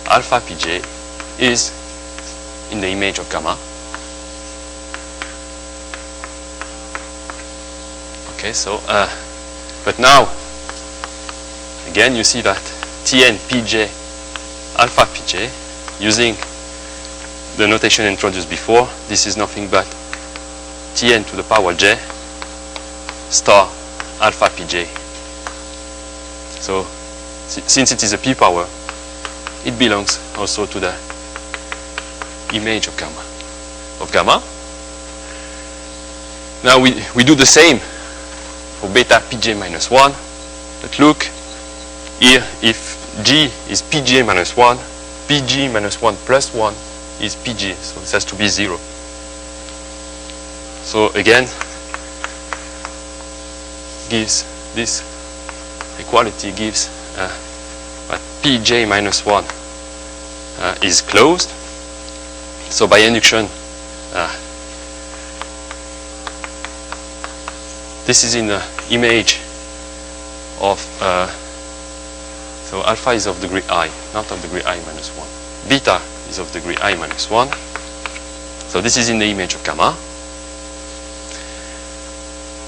alpha pj is in the image of gamma. Okay, so but now again you see that Tn pj alpha pj, using the notation introduced before, this is nothing but Tn to the power j star alpha pj. So since it is a p power, it belongs also to the image of gamma. Now we do the same for beta pj minus 1. But look here, if g is pj minus 1, pg minus 1 plus 1 is pg, so this has to be 0. So again, gives this equality gives that pj minus 1 is closed. So by induction, this is in the image of so alpha is of degree I, not of degree I minus 1. Beta is of degree I minus 1. So this is in the image of gamma.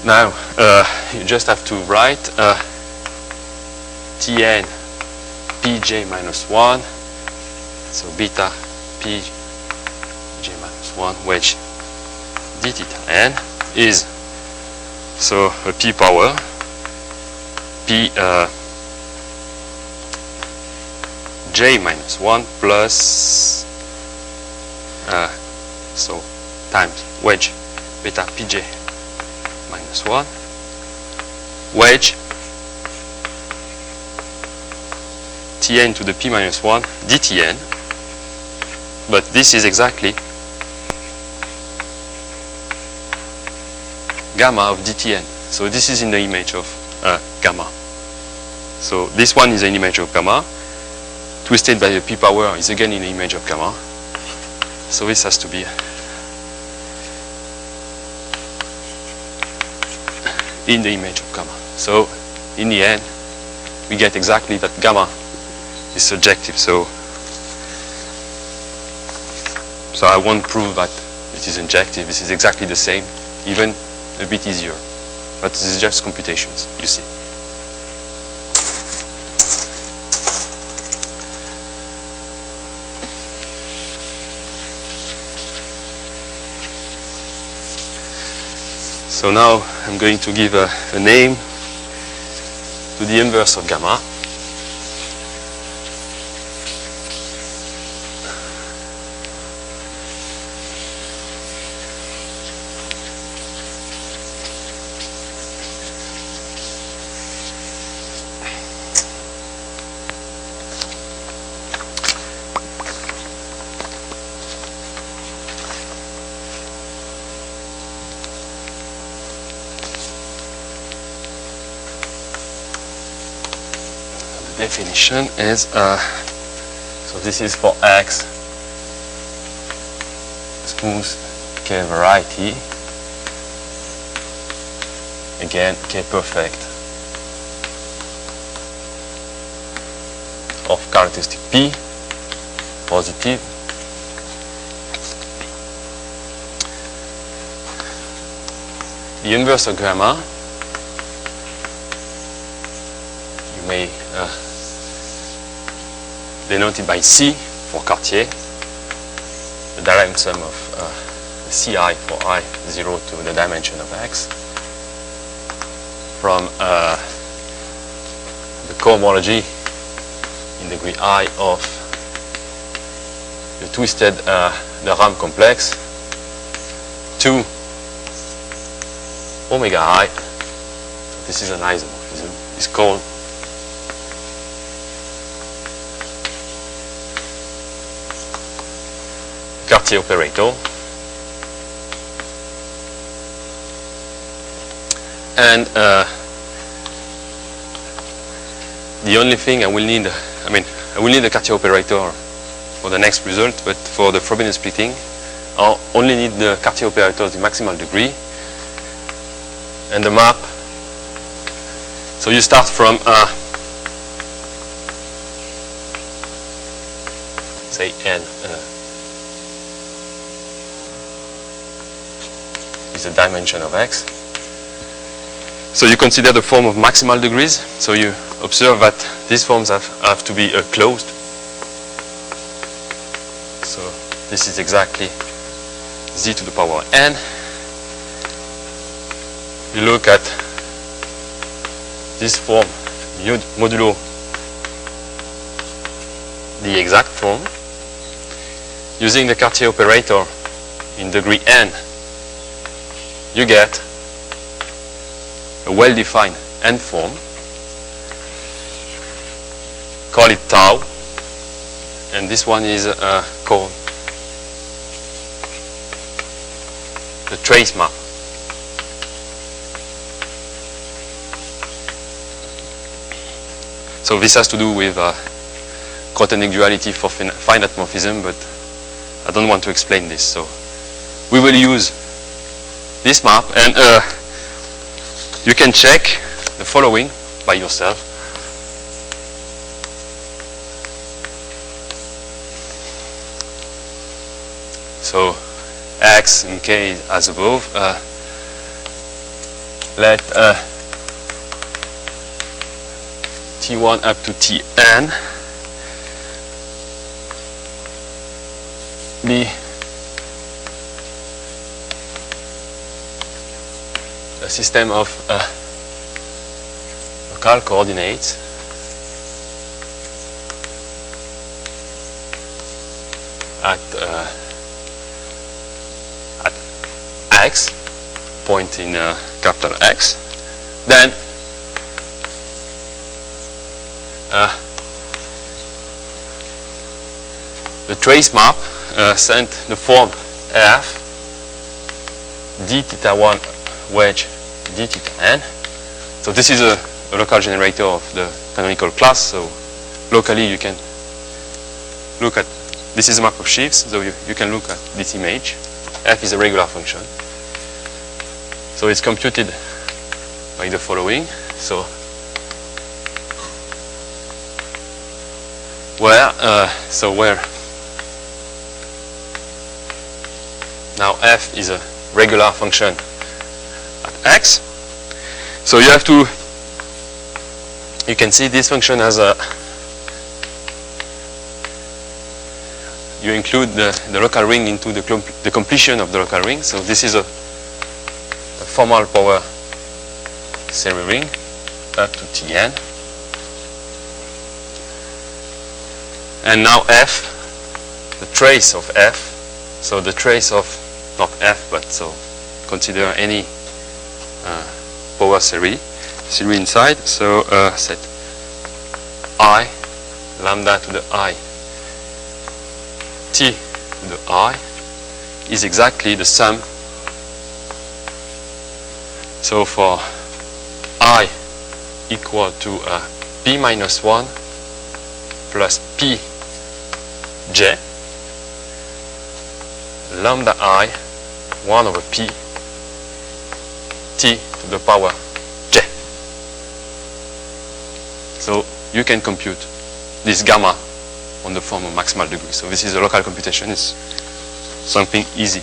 Now you just have to write Tn pj minus 1. So beta pj minus 1 wedge d theta n is so a p power p j minus 1 plus so times wedge beta pj minus 1 wedge Tn to the p minus 1 dTn, but this is exactly gamma of dTn. So this is in the image of gamma. So this one is an image of gamma, twisted by the p power is again in the image of gamma. So this has to be in the image of gamma. So in the end, we get exactly that gamma is surjective. So I won't prove that it is injective. This is exactly the same, even a bit easier. But this is just computations, you see. So now I'm going to give a name to the inverse of gamma. Definition is so this is for X smooth K variety, again K perfect of characteristic P positive, the inverse of gamma you may denoted by C for Cartier, the direct sum of Ci for I 0 to the dimension of X, from the cohomology in degree I of the twisted the RAM complex to omega I. So this is an isomorphism. It's called Cartier operator, and the only thing I will need, I will need a Cartier operator for the next result, but for the Frobenius splitting, I only need the Cartier operator of the maximal degree and the map. So you start from say n. Is the dimension of X. So you consider the form of maximal degrees. So you observe that these forms have to be closed. So this is exactly z to the power n. You look at this form modulo the exact form. Using the Cartier operator in degree n, you get a well-defined n form. Call it tau, and this one is called the trace map. So this has to do with quaternic duality for finite morphism, but I don't want to explain this. So we will use this map, and you can check the following by yourself. So X and K as above. Let T1 up to Tn be a system of local coordinates at X, point in capital X, then the trace map sent the form F d theta 1 wedge d theta n. So this is a local generator of the canonical class. So locally you can look at, this is a map of sheaves, so you can look at this image. F is a regular function. So it's computed by the following. So where now F is a regular function at X. So you have to, you can see this function has a, you include the local ring into the completion of the local ring. So this is a formal power series ring up to Tn. And now F, the trace of F, so the trace of, not F, but so consider any power series inside, so set I, lambda to the I, T to the I, is exactly the sum. So for I equal to P minus 1 plus P J, lambda I 1 over P T to the power J. So you can compute this gamma on the form of maximal degree. So this is a local computation, it's something easy.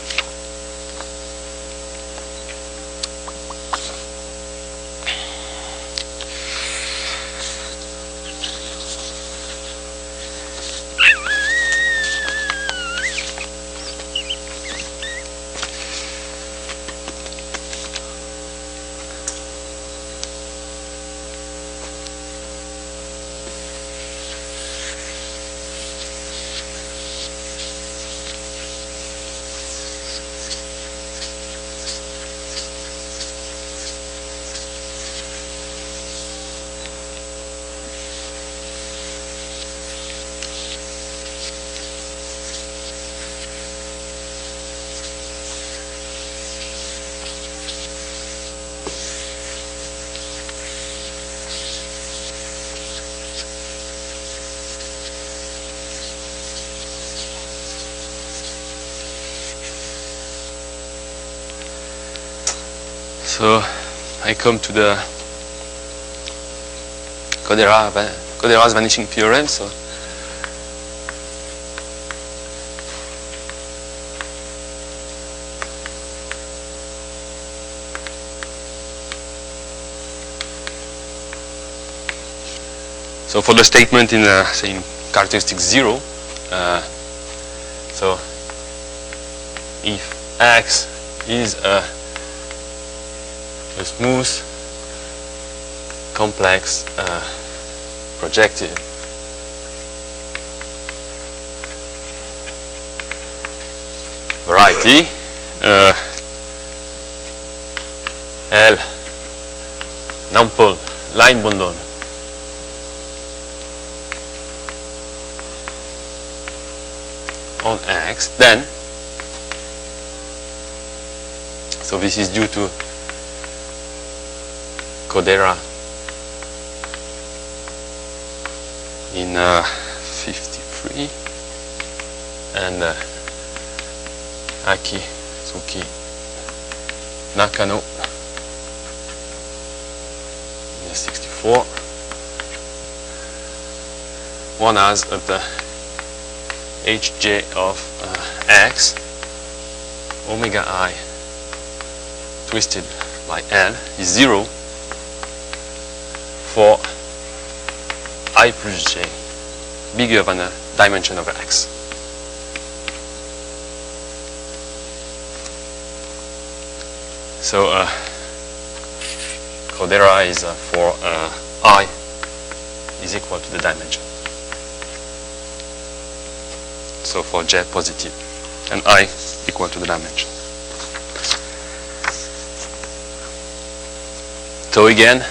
So I come to the Kodera's vanishing theorem. So for the statement in say in characteristic 0, so if X is a smooth, complex projective variety, L non-pole line bundle on X, then so this is due to Kodera in 53 and Aki, Suki, Nakano in 64. One has at the Hj of X, omega I twisted by L is 0 for I plus j bigger than a dimension over X. So Kodera is for I is equal to the dimension. So for j positive and I equal to the dimension. So again,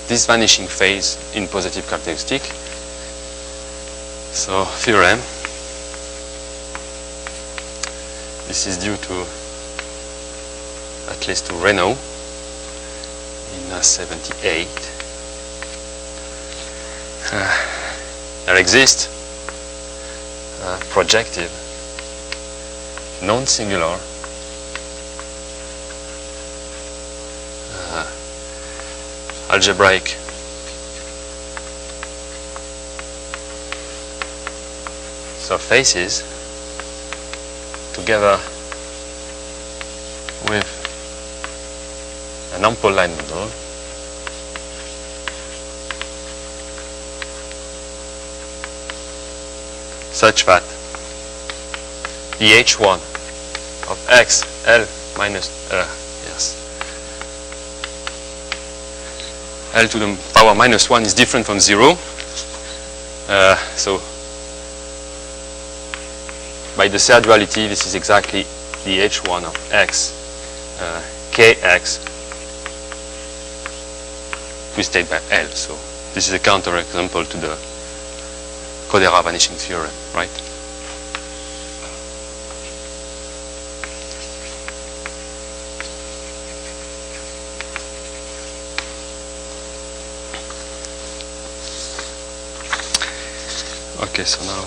this vanishing phase in positive characteristic. So theorem. This is due to at least to Renault in 78. There exists a projective non-singular algebraic surfaces together with an non-pole line model such that the H1 of X L minus L to the power minus 1 is different from 0. So by the third duality, this is exactly the H1 of x, kx, twisted by L. So this is a counterexample to the Kodera vanishing theorem, right? Okay, so now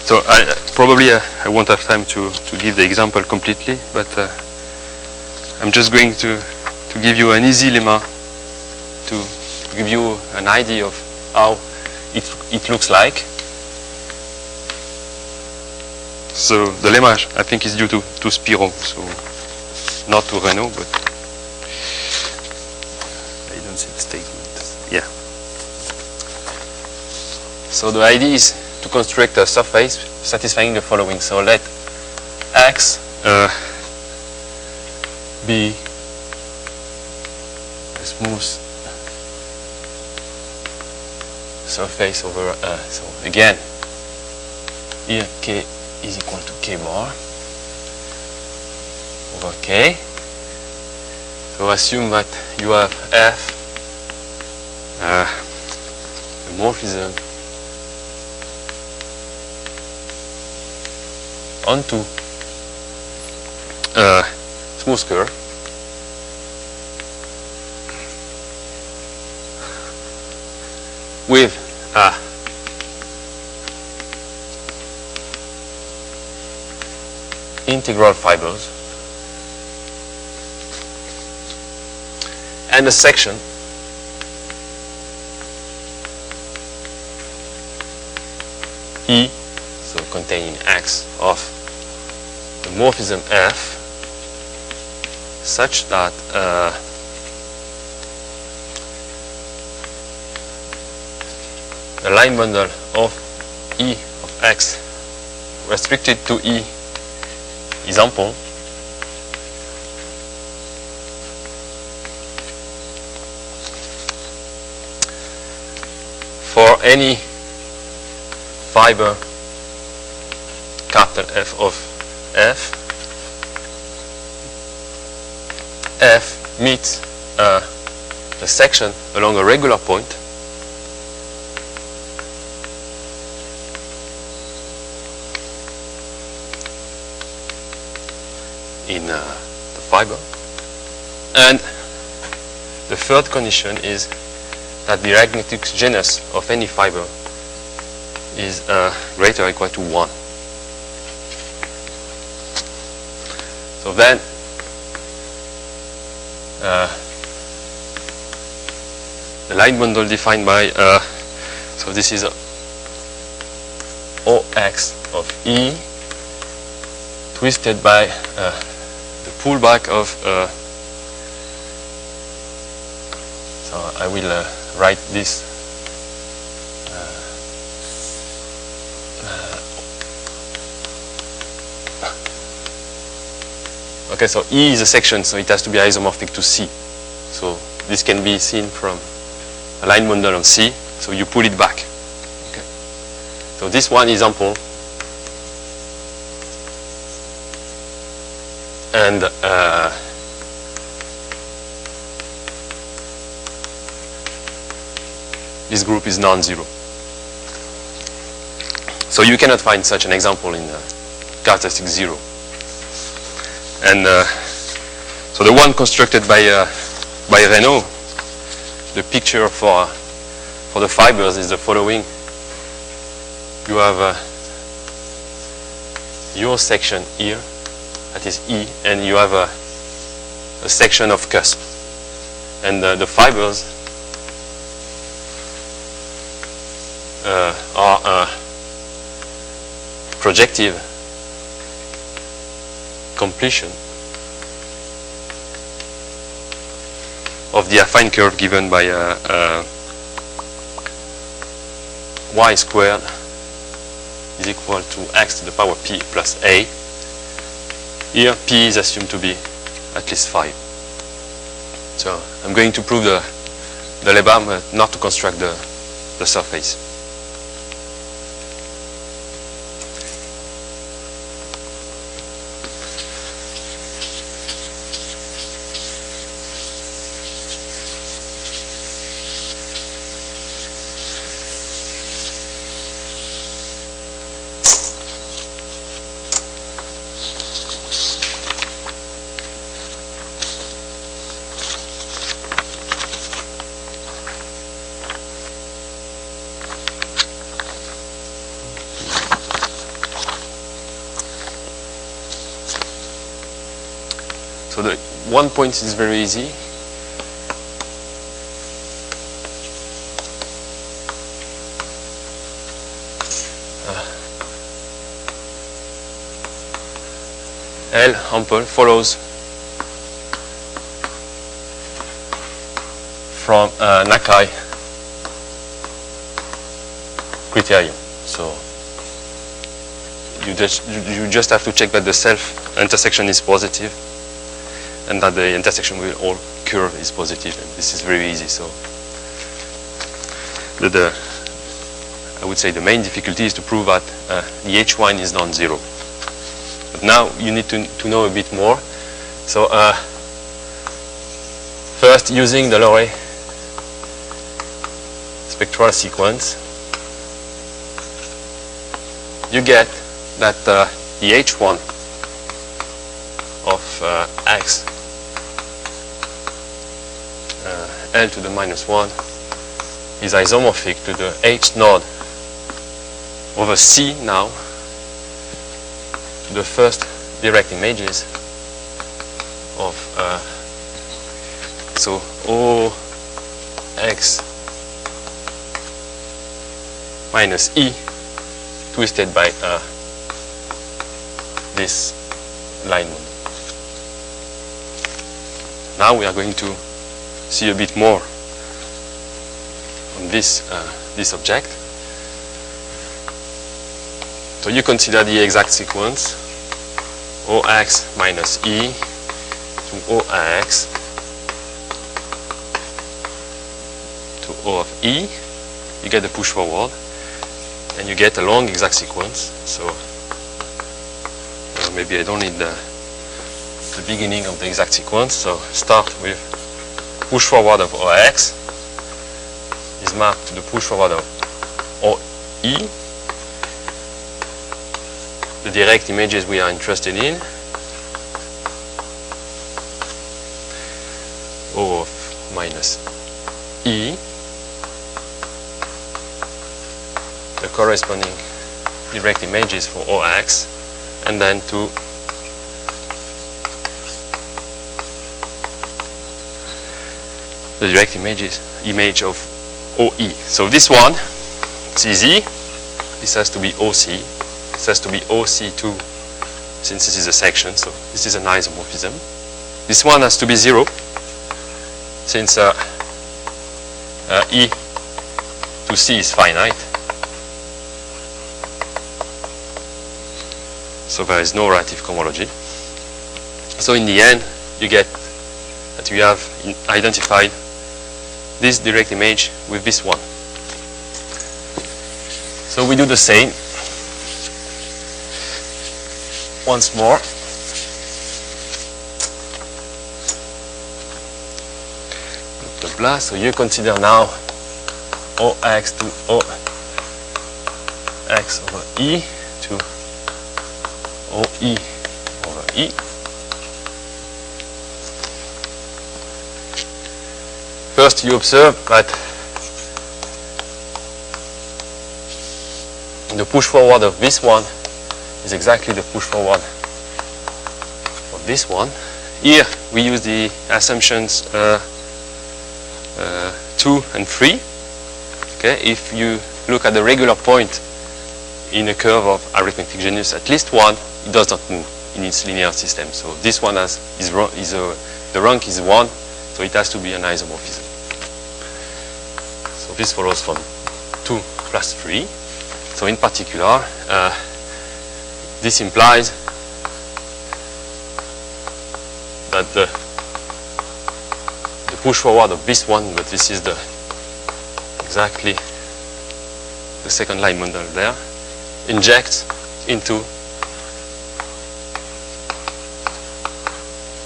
so I won't have time to give the example completely, but I'm just going to give you an easy lemma to give you an idea of how it looks like. So the lemma, I think, is due to Spiro, so not to Renault, but I don't see the statement. Yeah. So the idea is to construct a surface satisfying the following. So let x be a smooth surface over so again here k is equal to k bar over k. So assume that you have f the morphism onto smooth curve with integral fibers and a section E, so containing x, of the morphism F such that the line bundle of E of x restricted to E is ample for any fiber capital F of F. F meets the section along a regular point in the fiber, and the third condition is that the magnetic genus of any fiber is greater or equal to 1. So then the line bundle defined by so this is OX of E twisted by the pullback of so I will write this okay, so E is a section, so it has to be isomorphic to C. So this can be seen from a line bundle on C, so you pull it back. Okay. So this one is ample, and this group is non-zero. So you cannot find such an example in characteristic 0. And so the one constructed by Renault, the picture for the fibers is the following. You have your section here, that is E, and you have a section of cusp. And the fibers are projective completion of the affine curve given by y squared is equal to x to the power p plus a. Here p is assumed to be at least 5. So I'm going to prove the Lemma, but not to construct the surface. So the one point is very easy. L ample follows from Nakai criterion. So you just have to check that the self intersection is positive, and that the intersection with all curve is positive, and this is very easy. So I would say the main difficulty is to prove that the H1 is non-zero. But now you need to know a bit more. So first, using the Loret spectral sequence, you get that the H1 of x L to the minus 1 is isomorphic to the H node over C now, to the first direct images of so O x minus E twisted by this line model. Now we are going to see a bit more on this object. So you consider the exact sequence OX minus E to OX to O of E. You get the push forward, and you get a long exact sequence. So maybe I don't need the beginning of the exact sequence. So start with push forward of OX is mapped to the push forward of OE, the direct images we are interested in, O of minus E, the corresponding direct images for OX, and then to the direct image of OE. So this one, it's easy. This has to be OC. This has to be OC2, since this is a section. So this is an isomorphism. This one has to be 0, since E to C is finite. So there is no relative cohomology. So in the end, you get that you have identified this direct image with this one. So we do the same once more. Blah, blah. So you consider now OX to OX over E to OE over E. First, you observe that the push forward of this one is exactly the push forward of this one. Here, we use the assumptions 2 and 3. Okay, if you look at the regular point in a curve of arithmetic genus, at least one, it does not move in its linear system. So this one the rank is 1, So it has to be an isomorphism. So this follows from 2 plus 3. So in particular, this implies that the push forward of this one, but this is exactly the second line bundle there, injects into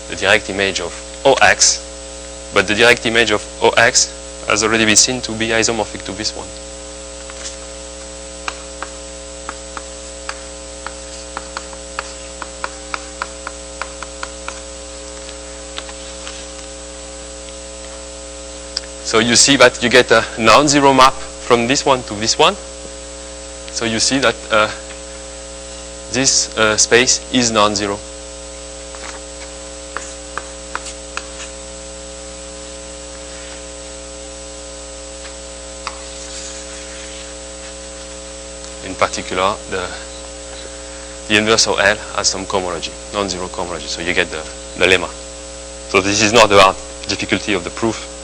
the direct image of OX, but the direct image of OX has already been seen to be isomorphic to this one. So you see that you get a non-zero map from this one to this one. So you see that this space is non-zero. In particular, the inverse of L has some cohomology, non-zero cohomology. So you get the lemma. So this is not the hard difficulty of the proof.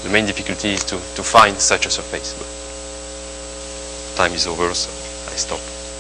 The main difficulty is to find such a surface. But time is over, so I stop.